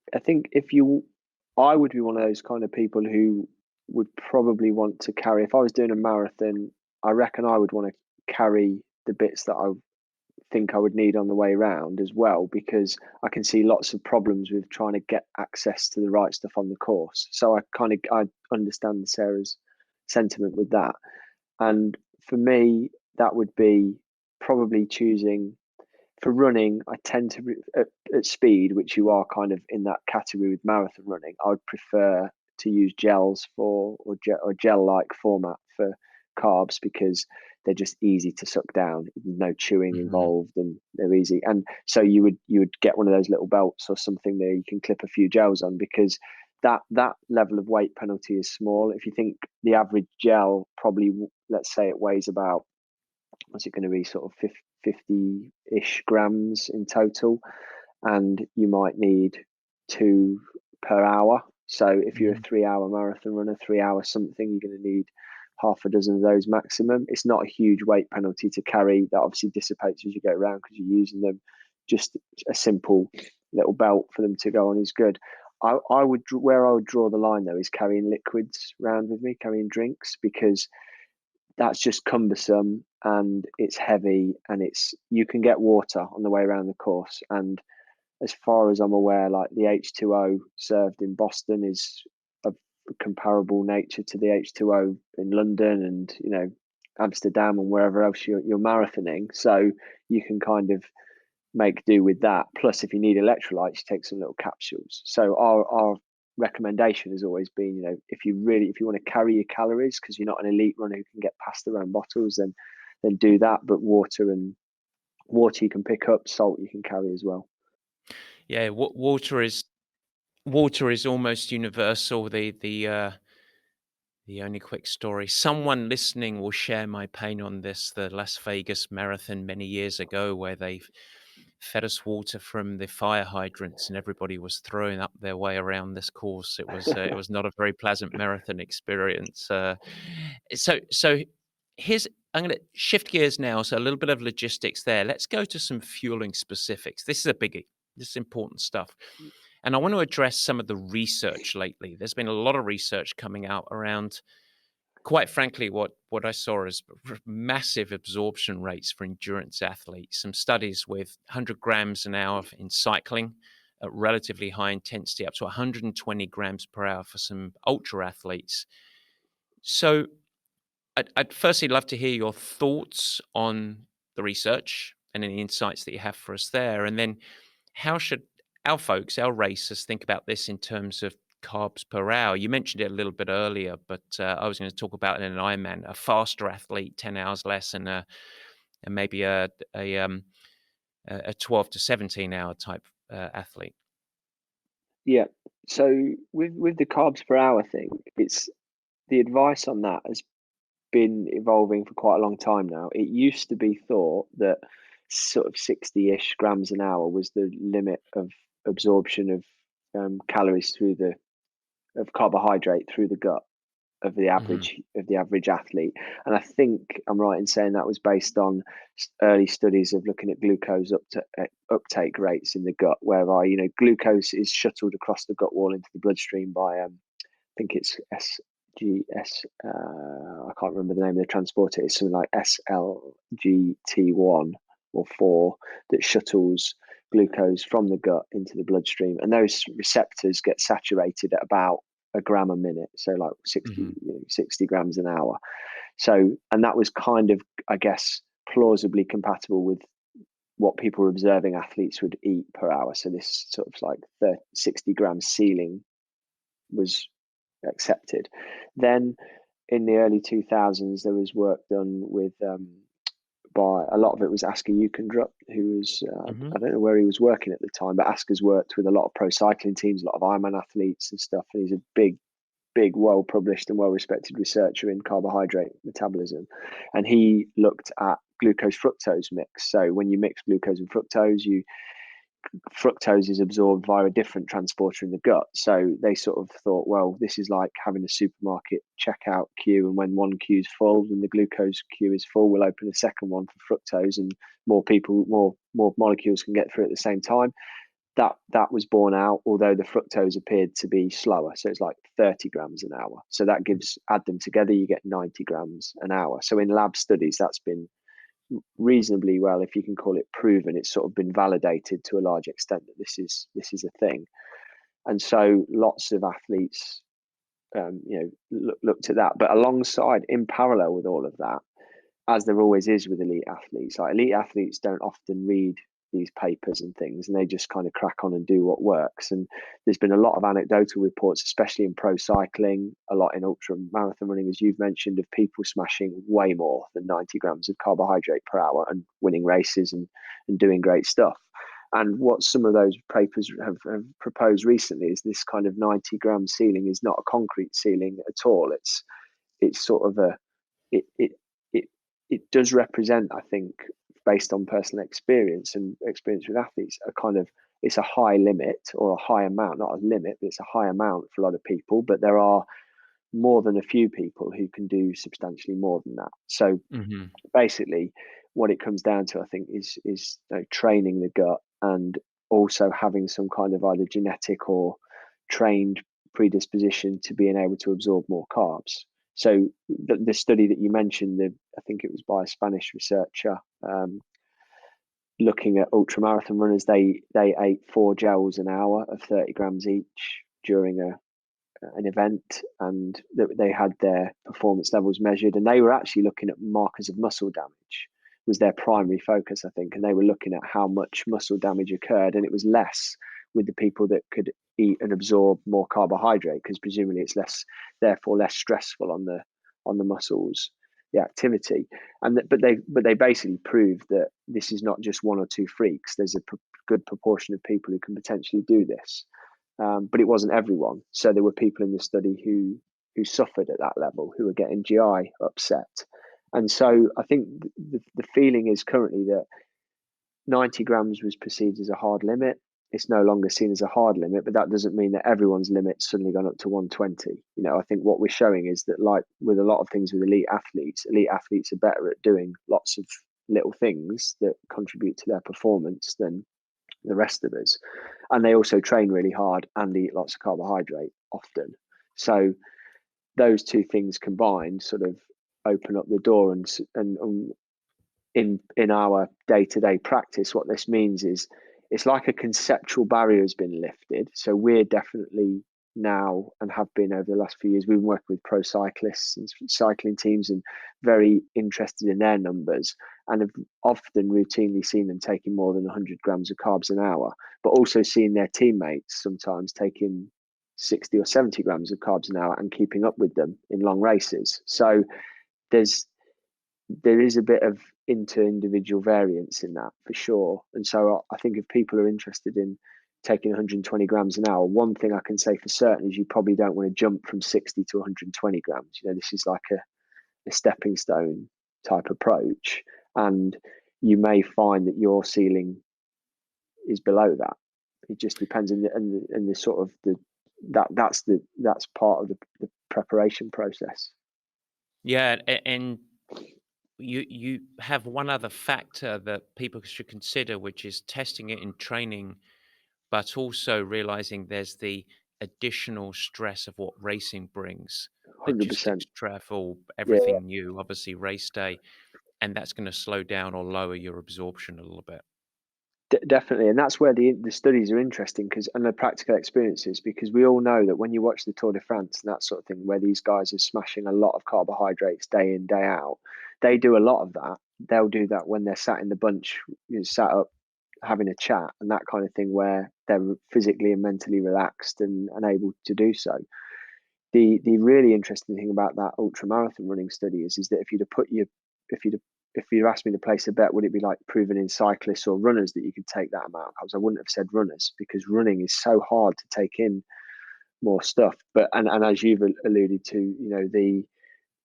I would be one of those kind of people who would probably want to carry. If I was doing a marathon, I reckon I would want to carry the bits that I think I would need on the way around as well, because I can see lots of problems with trying to get access to the right stuff on the course. So I understand Sarah's sentiment with that. And for me, that would be probably choosing. For running, I tend to at speed, which you are kind of in that category with marathon running, I would prefer to use gels or gel-like format for carbs, because they're just easy to suck down, no chewing involved, and they're easy. And so you would get one of those little belts or something there you can clip a few gels on, because that level of weight penalty is small. If you think the average gel probably, let's say it weighs about, what's it going to be, sort of 50-ish grams in total, and you might need 2 per hour. So if you're a 3-hour marathon runner, 3 hours something, you're going to need half a dozen of those maximum. It's not a huge weight penalty to carry. That obviously dissipates as you go around because you're using them. Just a simple little belt for them to go on is good. I would, where I would draw the line though is carrying liquids around with me, carrying drinks, because that's just cumbersome and it's heavy, and you can get water on the way around the course. And as far as I'm aware, like the H2O served in Boston is of comparable nature to the H2O in London and, you know, Amsterdam and wherever else you're marathoning. So you can kind of make do with that. Plus, if you need electrolytes, you take some little capsules. So our recommendation has always been, you know, if you want to carry your calories because you're not an elite runner who can get past their own bottles, then do that. But water you can pick up, salt you can carry as well. Yeah, water is almost universal. The only quick story, someone listening will share my pain on this, the Las Vegas Marathon many years ago, where they fed us water from the fire hydrants and everybody was throwing up their way around this course. It was not a very pleasant marathon experience. So here's, I'm going to shift gears now. So a little bit of logistics there. Let's go to some fueling specifics. This is a biggie. This is important stuff. And I want to address some of the research lately. There's been a lot of research coming out around, quite frankly, what I saw as massive absorption rates for endurance athletes. Some studies with 100 grams an hour in cycling at relatively high intensity, up to 120 grams per hour for some ultra athletes. So I'd firstly love to hear your thoughts on the research and any insights that you have for us there. And then how should our folks, our racers, think about this in terms of carbs per hour? You mentioned it a little bit earlier, but I was going to talk about it in an Ironman, a faster athlete, 10 hours less, and maybe a 12 to 17 hour type athlete. Yeah. So with the carbs per hour thing, it's the advice on that has been evolving for quite a long time now. It used to be thought that sort of 60-ish grams an hour was the limit of absorption of calories of carbohydrate through the gut of the average athlete. And I think I'm right in saying that was based on early studies of looking at glucose uptake rates in the gut, whereby, you know, glucose is shuttled across the gut wall into the bloodstream by I think it's I can't remember the name of the transporter. It's something like SLGT1 or 4 that shuttles glucose from the gut into the bloodstream, and those receptors get saturated at about a gram a minute, so like 60 grams an hour. So, and that was kind of, I guess, plausibly compatible with what people were observing athletes would eat per hour. So this sort of like 60 grams ceiling was accepted. Then in the early 2000s, there was work done with by a lot of it was Asker Ukendrup, who was I don't know where he was working at the time, but Asker's worked with a lot of pro cycling teams, a lot of Ironman athletes and stuff, and he's a big, well published and well respected researcher in carbohydrate metabolism. And he looked at glucose fructose mix. So when you mix glucose and fructose is absorbed via a different transporter in the gut. So they sort of thought, well, this is like having a supermarket checkout queue, and when one queue is full and the glucose queue is full, we'll open a second one for fructose, and more molecules can get through at the same time. That was borne out, although the fructose appeared to be slower. So it's like 30 grams an hour. So that add them together, you get 90 grams an hour. So in lab studies, that's been reasonably well, if you can call it proven. It's sort of been validated to a large extent that this is a thing. And so lots of athletes looked at that. But alongside, in parallel with all of that, as there always is with elite athletes, like elite athletes don't often read these papers and things, and they just kind of crack on and do what works. And there's been a lot of anecdotal reports, especially in pro cycling, a lot in ultra marathon running, as you've mentioned, of people smashing way more than 90 grams of carbohydrate per hour and winning races and doing great stuff. And what some of those papers have proposed recently is this kind of 90 gram ceiling is not a concrete ceiling at all. It's sort of it does represent, I think, based on personal experience and experience with athletes, it's a high limit or a high amount, not a limit, but it's a high amount for a lot of people. But there are more than a few people who can do substantially more than that. So basically, what it comes down to, I think, is training the gut, and also having some kind of either genetic or trained predisposition to being able to absorb more carbs. So the study that you mentioned, I think it was by a Spanish researcher, looking at ultramarathon runners, they ate 4 gels an hour of 30 grams each during an event, and they had their performance levels measured, and they were actually looking at markers of muscle damage was their primary focus, I think, and they were looking at how much muscle damage occurred, and it was less with the people that could eat and absorb more carbohydrate, because presumably it's therefore less stressful on the muscles, the activity. But they basically proved that this is not just one or two freaks. There's a good proportion of people who can potentially do this, but it wasn't everyone. So there were people in the study who suffered at that level, who were getting GI upset. And so I think the feeling is currently that 90 grams was perceived as a hard limit. It's no longer seen as a hard limit, but that doesn't mean that everyone's limit's suddenly gone up to 120. I think what we're showing is that, like with a lot of things with elite athletes are better at doing lots of little things that contribute to their performance than the rest of us. And they also train really hard and eat lots of carbohydrate often. So those two things combined sort of open up the door, and in our day-to-day practice, what this means is it's like a conceptual barrier has been lifted. So we're definitely now, and have been over the last few years, we've been working with pro cyclists and cycling teams, and very interested in their numbers, and have often routinely seen them taking more than 100 grams of carbs an hour, but also seeing their teammates sometimes taking 60 or 70 grams of carbs an hour and keeping up with them in long races. So there is a bit of inter-individual variance in that, for sure. And so I think if people are interested in taking 120 grams an hour, one thing I can say for certain is you probably don't want to jump from 60 to 120 grams. This is like a stepping stone type approach, and you may find that your ceiling is below that. It just depends, and the sort of that's part of the preparation process. Yeah, and you have one other factor that people should consider, which is testing it in training, but also realizing there's the additional stress of what racing brings. 100%. Logistics, travel, everything new, obviously race day, and that's going to slow down or lower your absorption a little bit. Definitely, and that's where the studies are interesting, and the practical experiences, because we all know that when you watch the Tour de France and that sort of thing, where these guys are smashing a lot of carbohydrates day in, day out, they do a lot of that. They'll do that when they're sat in the bunch, sat up having a chat and that kind of thing, where they're physically and mentally relaxed and able to do so. The really interesting thing about that ultramarathon running study is that if you'd asked me to place a bet, would it be like proven in cyclists or runners that you could take that amount of carbs? I wouldn't have said runners, because running is so hard to take in more stuff. But and as you've alluded to,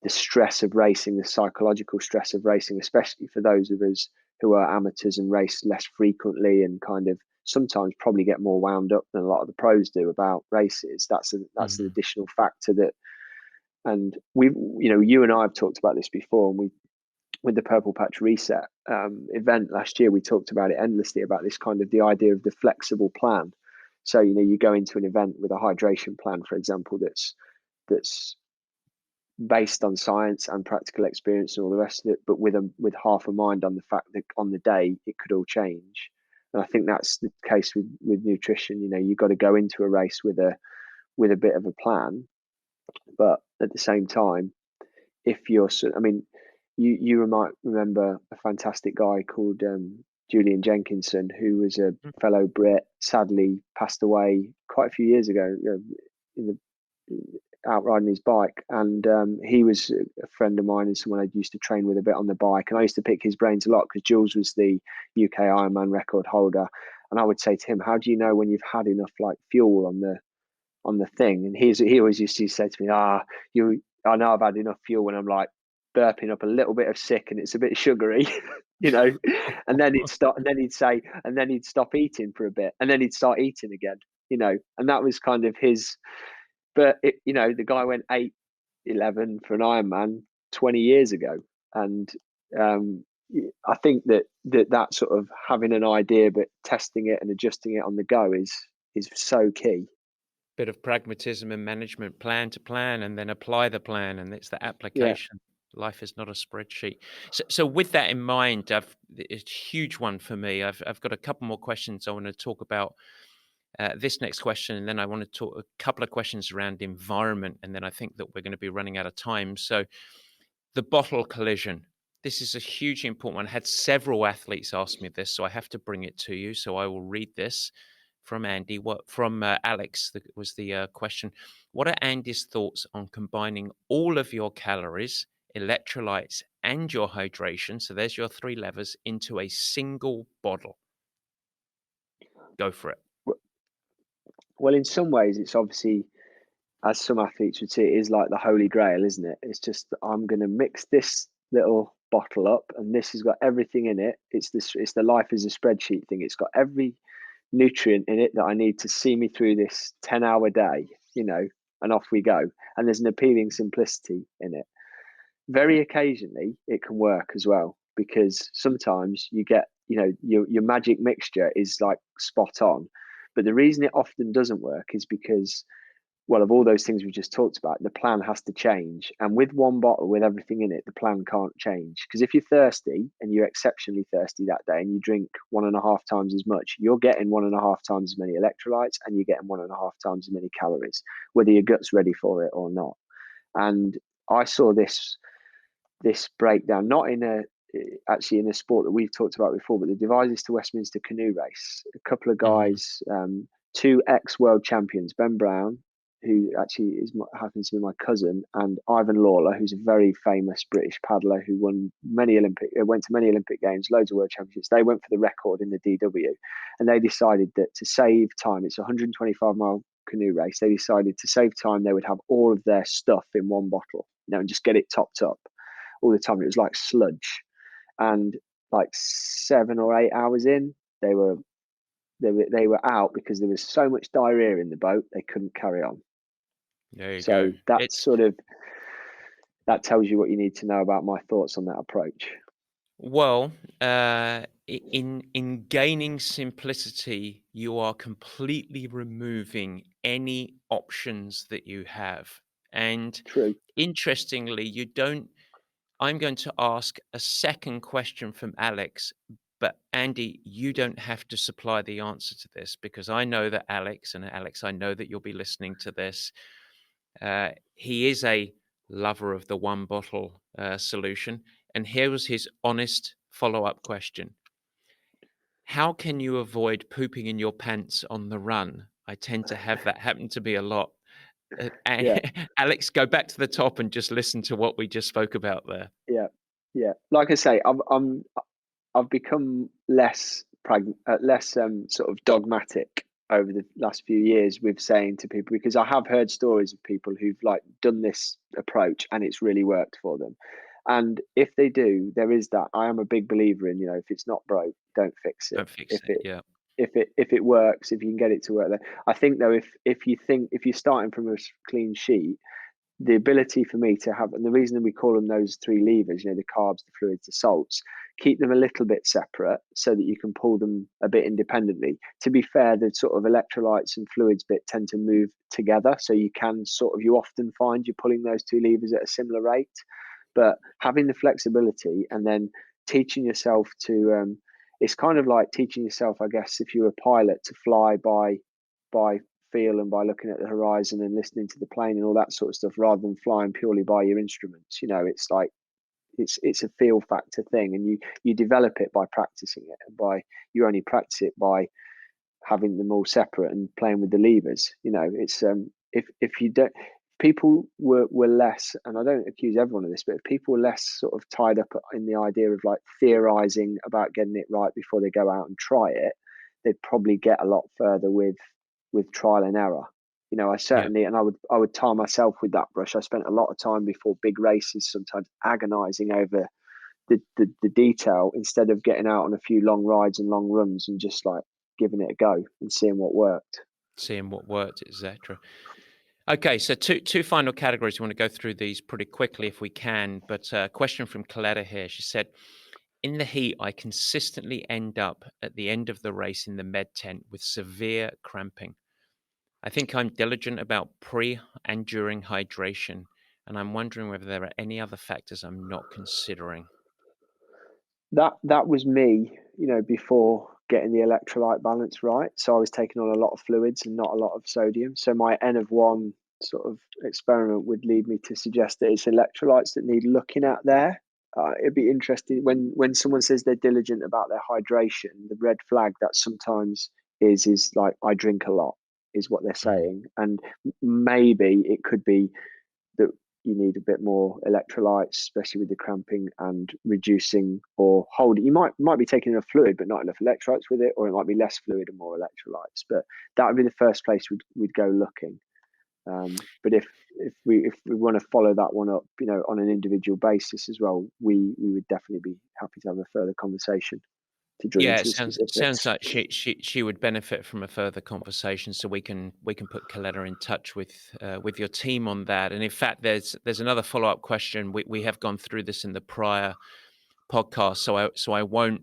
the stress of racing, the psychological stress of racing, especially for those of us who are amateurs and race less frequently and kind of sometimes probably get more wound up than a lot of the pros do about races. That's an additional factor that, and you and I have talked about this before, and with the Purple Patch Reset event last year, we talked about it endlessly, about this kind of the idea of the flexible plan. So, you go into an event with a hydration plan, for example, that's based on science and practical experience and all the rest of it, but with half a mind on the fact that on the day it could all change. And I think that's the case with nutrition. You've got to go into a race with a bit of a plan, but at the same time, if you're, you might remember a fantastic guy called Julian Jenkinson, who was a fellow Brit, sadly passed away quite a few years ago, out riding his bike. And he was a friend of mine and someone I used to train with a bit on the bike. And I used to pick his brains a lot, because Jules was the UK Ironman record holder. And I would say to him, how do you know when you've had enough fuel on the thing? And he always used to say to me, I know I've had enough fuel when I'm burping up a little bit of sick and it's a bit sugary, and then he'd stop, and then he'd say, and then he'd stop eating for a bit, and then he'd start eating again, and that was kind of his. But the guy went 8:11 for an Ironman 20 years ago, and I think that sort of having an idea but testing it and adjusting it on the go is so key. bit of pragmatism and management, plan to plan, and then apply the plan, and it's the Yeah, application. Life is not a spreadsheet. So with that in mind, it's a huge one for me. I've got a couple more questions I want to talk about. This next question, and then I want to talk a couple of questions around environment, and then I think that we're going to be running out of time. So the bottle collision. This is a hugely important one. I had several athletes ask me this, so I have to bring it to you. So I will read this from Andy. From Alex was the question. What are Andy's thoughts on combining all of your calories, electrolytes, and your hydration? So there's your three levers into a single bottle. Go for it. well, in some ways, it's obviously, as some athletes would say, it is like the holy grail, isn't it? It's just, I'm going to mix this little bottle up, and this has got everything in it. It's the life is a spreadsheet thing. It's got every nutrient in it that I need to see me through this 10-hour day, and off we go. And there's an appealing simplicity in it. Very occasionally, it can work as well, because sometimes you get, your magic mixture is like spot on. But the reason it often doesn't work is because, well, of all those things we just talked about, the plan has to change. And with one bottle with everything in it, the plan can't change. Because if you're thirsty and you're exceptionally thirsty that day and you drink 1.5 times as much, you're getting 1.5 times as many electrolytes and you're getting 1.5 times as many calories, whether your gut's ready for it or not. And I saw this breakdown, not in a actually in a sport that we've talked about before, but the Devizes to Westminster canoe race. A couple of guys, two ex-world champions, Ben Brown, who actually happens to be my cousin, and Ivan Lawler, who's a very famous British paddler who went to many Olympic Games, loads of world championships. They went for the record in the DW, and they decided that to save time, it's a 125-mile canoe race. They decided to save time, they would have all of their stuff in one bottle, and just get it topped up all the time. It was like sludge, and like 7 or 8 hours in, they were out because there was so much diarrhea in the boat they couldn't carry on. There you So go. that's that tells you what you need to know about my thoughts on that approach. Well, in gaining simplicity, you are completely removing any options that you have. And True. interestingly, you don't. I'm going to ask a second question from Alex, but Andy, you don't have to supply the answer to this, because I know that Alex, I know that you'll be listening to this. He is a lover of the one bottle solution. And here was his honest follow-up question. How can you avoid pooping in your pants on the run? I tend to have that happen to me a lot. Yeah. Alex, go back to the top and just listen to what we just spoke about there. Yeah. Like I say, I've become less sort of dogmatic over the last few years with saying to people, because I have heard stories of people who've like done this approach and it's really worked for them. And if they do, there is that. I am a big believer in, if it's not broke, don't fix it. Don't fix it. Yeah. If it works, if you can get it to work there. I think though, if you're starting from a clean sheet, the ability for me to have, and the reason we call them those three levers, the carbs, the fluids, the salts, keep them a little bit separate so that you can pull them a bit independently. To be fair, the sort of electrolytes and fluids bit tend to move together. So you often find you're pulling those two levers at a similar rate, but having the flexibility and then teaching yourself to, it's kind of like teaching yourself, I guess, if you're a pilot, to fly by feel and by looking at the horizon and listening to the plane and all that sort of stuff, rather than flying purely by your instruments. It's like it's a feel factor thing, and you develop it by practicing it, and you only practice it by having them all separate and playing with the levers. It's if you don't, people were less, and I don't accuse everyone of this, but if people were less sort of tied up in the idea of like theorizing about getting it right before they go out and try it, they'd probably get a lot further with trial and error. I certainly, and I would tar myself with that brush. I spent a lot of time before big races, sometimes agonizing over the detail, instead of getting out on a few long rides and long runs and just like giving it a go and seeing what worked. Etc. Okay, so two final categories. We want to go through these pretty quickly if we can. But a question from Coletta here. She said, in the heat, I consistently end up at the end of the race in the med tent with severe cramping. I think I'm diligent about pre and during hydration, and I'm wondering whether there are any other factors I'm not considering. That was me, before getting the electrolyte balance right. So I was taking on a lot of fluids and not a lot of sodium. So my N of one sort of experiment would lead me to suggest that it's electrolytes that need looking at there. It'd be interesting when someone says they're diligent about their hydration. The red flag that sometimes is like, I drink a lot, is what they're saying, and maybe it could be that you need a bit more electrolytes, especially with the cramping and reducing or holding. You might be taking enough fluid, but not enough electrolytes with it, or it might be less fluid and more electrolytes. But that would be the first place we'd go looking. But if we want to follow that one up, on an individual basis as well, we would definitely be happy to have a further conversation to drill Yeah, into it the sounds specifics. like she would benefit from a further conversation, so we can put Coletta in touch with your team on that. And in fact, there's another follow-up question. We have gone through this in the prior podcast, so I won't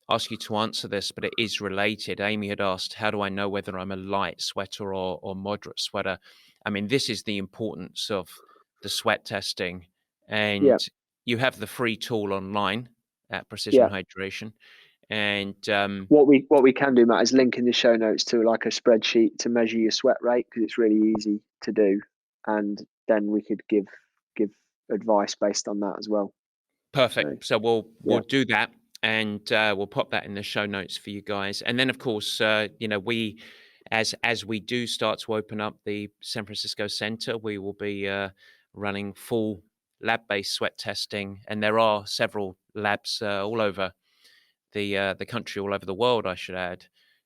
ask you to answer this, but it is related. Amy had asked, how do I know whether I'm a light sweater or moderate sweater? I mean, this is the importance of the sweat testing, and Yeah, you have the free tool online at Precision yeah. Hydration. And What we can do, Matt, is link in the show notes to like a spreadsheet to measure your sweat rate, because it's really easy to do, and then we could give advice based on that as well. So perfect. So we'll yeah, do that, and we'll pop that in the show notes for you guys. And then, of course, we as we do start to open up the San Francisco Center, we will be running full lab-based sweat testing, and there are several labs all over the country, all over the world, I should add,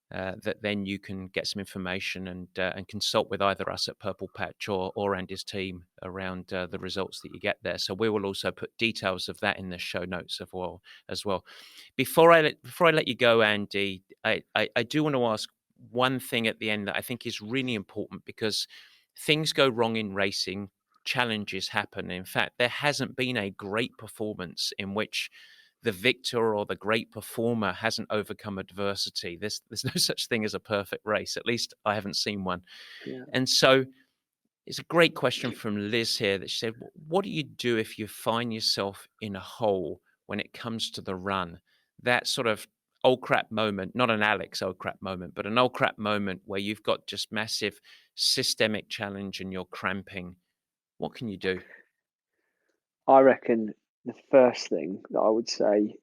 that then you can get some information and consult with either us at Purple Patch or Andy's team around the results that you get there. So we will also put details of that in the show notes as well. Before I let you go, Andy, I do want to ask one thing at the end that I think is really important, because things go wrong in racing, challenges happen. In fact, there hasn't been a great performance in which the victor or the great performer hasn't overcome adversity. There's no such thing as a perfect race. At least I haven't seen one. yeah. And so it's a great question from Liz here that she said, what do you do if you find yourself in a hole when it comes to the run? That sort of old crap moment, not an Alex old crap moment, but an old crap moment where you've got just massive systemic challenge and you're cramping. What can you do? I reckon the first thing that I would say,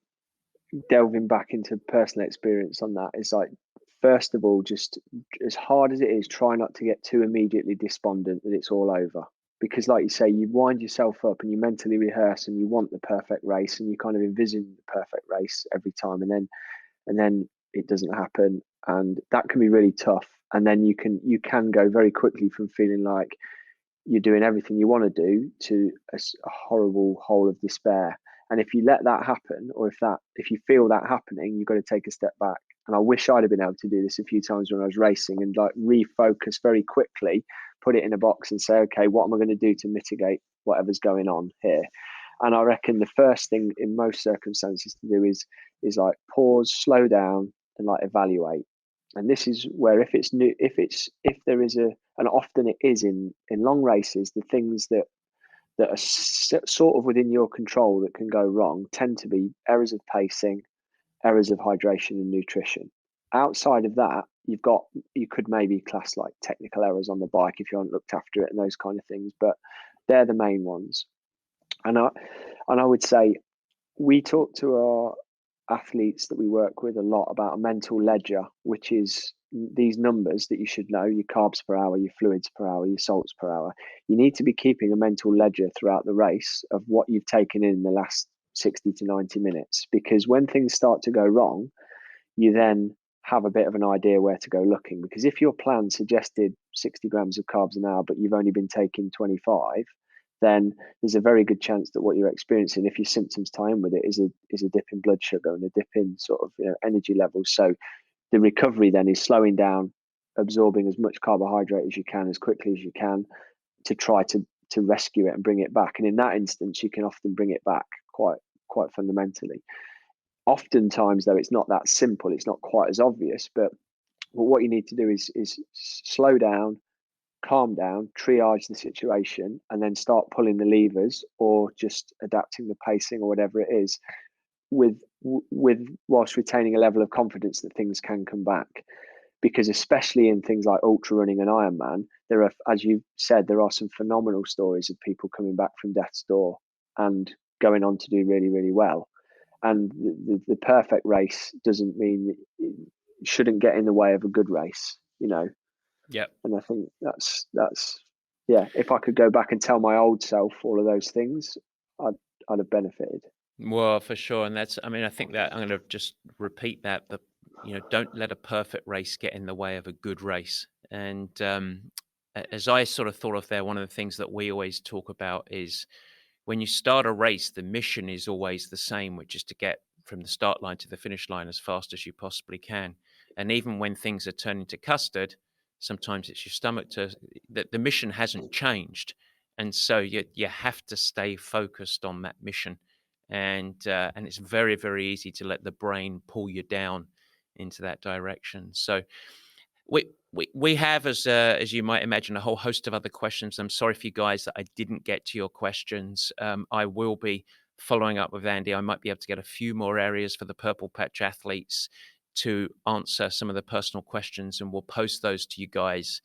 delving back into personal experience on that, is like, first of all, just as hard as it is, try not to get too immediately despondent that it's all over. Because like you say, you wind yourself up and you mentally rehearse and you want the perfect race and you kind of envision the perfect race every time, and then it doesn't happen, and that can be really tough. And then you can go very quickly from feeling like you're doing everything you want to do to a horrible hole of despair. And if you let that happen, or if you feel that happening, you've got to take a step back. And I wish I'd have been able to do this a few times when I was racing, and like refocus very quickly, put it in a box and say, okay, what am I going to do to mitigate whatever's going on here? And I reckon the first thing in most circumstances to do is like pause, slow down, and like evaluate. And this is where, if it's new, if there is and often it is in long races, the things that are sort of within your control that can go wrong tend to be errors of pacing, errors of hydration and nutrition. Outside of that, you could maybe class like technical errors on the bike if you haven't looked after it and those kind of things, but they're the main ones. And I would say, we talk to our athletes that we work with a lot about a mental ledger, which is these numbers that you should know: your carbs per hour, your fluids per hour, your salts per hour. You need to be keeping a mental ledger throughout the race of what you've taken in the last 60 to 90 minutes, because when things start to go wrong, you then have a bit of an idea where to go looking. Because if your plan suggested 60 grams of carbs an hour, but you've only been taking 25, then there's a very good chance that what you're experiencing, if your symptoms tie in with it, is a dip in blood sugar and a dip in sort of energy levels. So the recovery then is slowing down, absorbing as much carbohydrate as you can as quickly as you can to try to rescue it and bring it back. And in that instance, you can often bring it back quite fundamentally. Oftentimes, though, it's not that simple. It's not quite as obvious. But what you need to do is slow down, calm down, triage the situation, and then start pulling the levers or just adapting the pacing or whatever it is, with whilst retaining a level of confidence that things can come back. Because especially in things like ultra running and Ironman, there are, as you said, there are some phenomenal stories of people coming back from death's door and going on to do really, really well. And the perfect race doesn't mean it shouldn't get in the way of a good race, you know. Yeah. And I think that's yeah. If I could go back and tell my old self all of those things, I'd have benefited. Well, for sure. And that's, I mean, I think that I'm going to just repeat that, don't let a perfect race get in the way of a good race. And as I sort of thought of there, one of the things that we always talk about is when you start a race, the mission is always the same, which is to get from the start line to the finish line as fast as you possibly can. And even when things are turning to custard, sometimes it's your stomach the mission hasn't changed. And so you have to stay focused on that mission. And it's very, very easy to let the brain pull you down into that direction. So we have, as you might imagine, a whole host of other questions. I'm sorry for you guys that I didn't get to your questions. I will be following up with Andy. I might be able to get a few more areas for the Purple Patch athletes to answer some of the personal questions, and we'll post those to you guys.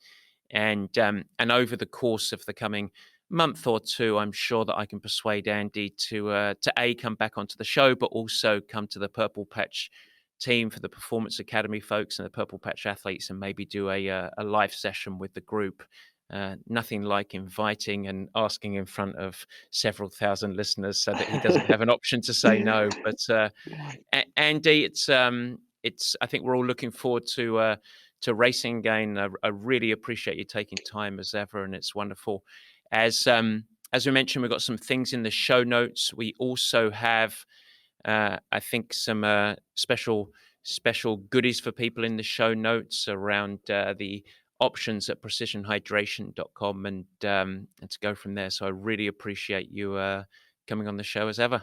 And over the course of the coming month or two, I'm sure that I can persuade Andy to come back onto the show, but also come to the Purple Patch team for the Performance Academy folks and the Purple Patch athletes, and maybe do a live session with the group. Nothing like inviting and asking in front of several thousand listeners so that he doesn't have an option to say no. But Andy, it's I think we're all looking forward to racing again. I really appreciate you taking time as ever, and it's wonderful. As we mentioned, we've got some things in the show notes. We also have, I think, some special goodies for people in the show notes around the options at precisionhydration.com, and to go from there. So I really appreciate you coming on the show as ever.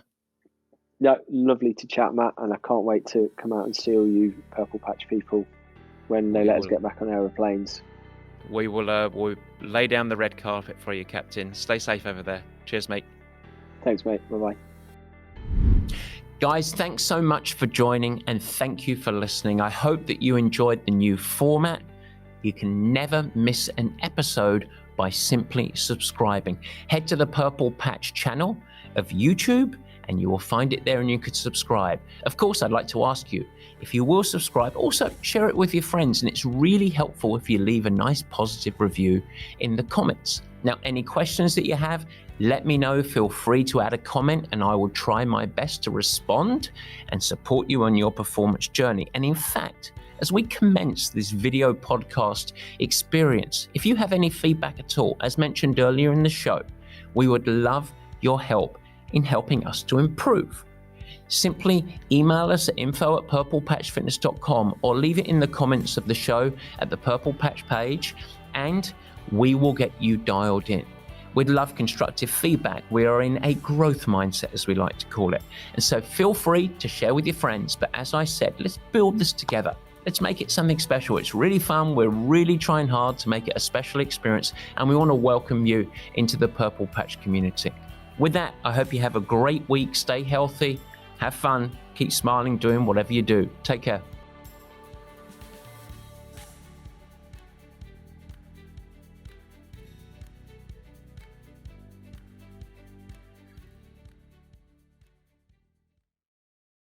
Yeah, lovely to chat, Matt, and I can't wait to come out and see all you Purple Patch people when they let us get back on aeroplanes. We will we'll lay down the red carpet for you, Captain. Stay safe over there. Cheers, mate. Thanks, mate. Bye-bye. Guys, thanks so much for joining, and thank you for listening. I hope that you enjoyed the new format. You can never miss an episode by simply subscribing. Head to the Purple Patch channel of YouTube, and you will find it there, and you could subscribe. Of course, I'd like to ask you, if you will subscribe, also share it with your friends, and it's really helpful if you leave a nice positive review in the comments. Now, any questions that you have, let me know. Feel free to add a comment, and I will try my best to respond and support you on your performance journey. And in fact, as we commence this video podcast experience, if you have any feedback at all, as mentioned earlier in the show, we would love your help in helping us to improve. Simply email us at info@purplepatchfitness.com or leave it in the comments of the show at the Purple Patch page, and we will get you dialed in. We'd love constructive feedback. We are in a growth mindset, as we like to call it. And so feel free to share with your friends. But as I said, let's build this together. Let's make it something special. It's really fun. We're really trying hard to make it a special experience, and we want to welcome you into the Purple Patch community. With that, I hope you have a great week. Stay healthy, have fun, keep smiling, doing whatever you do. Take care.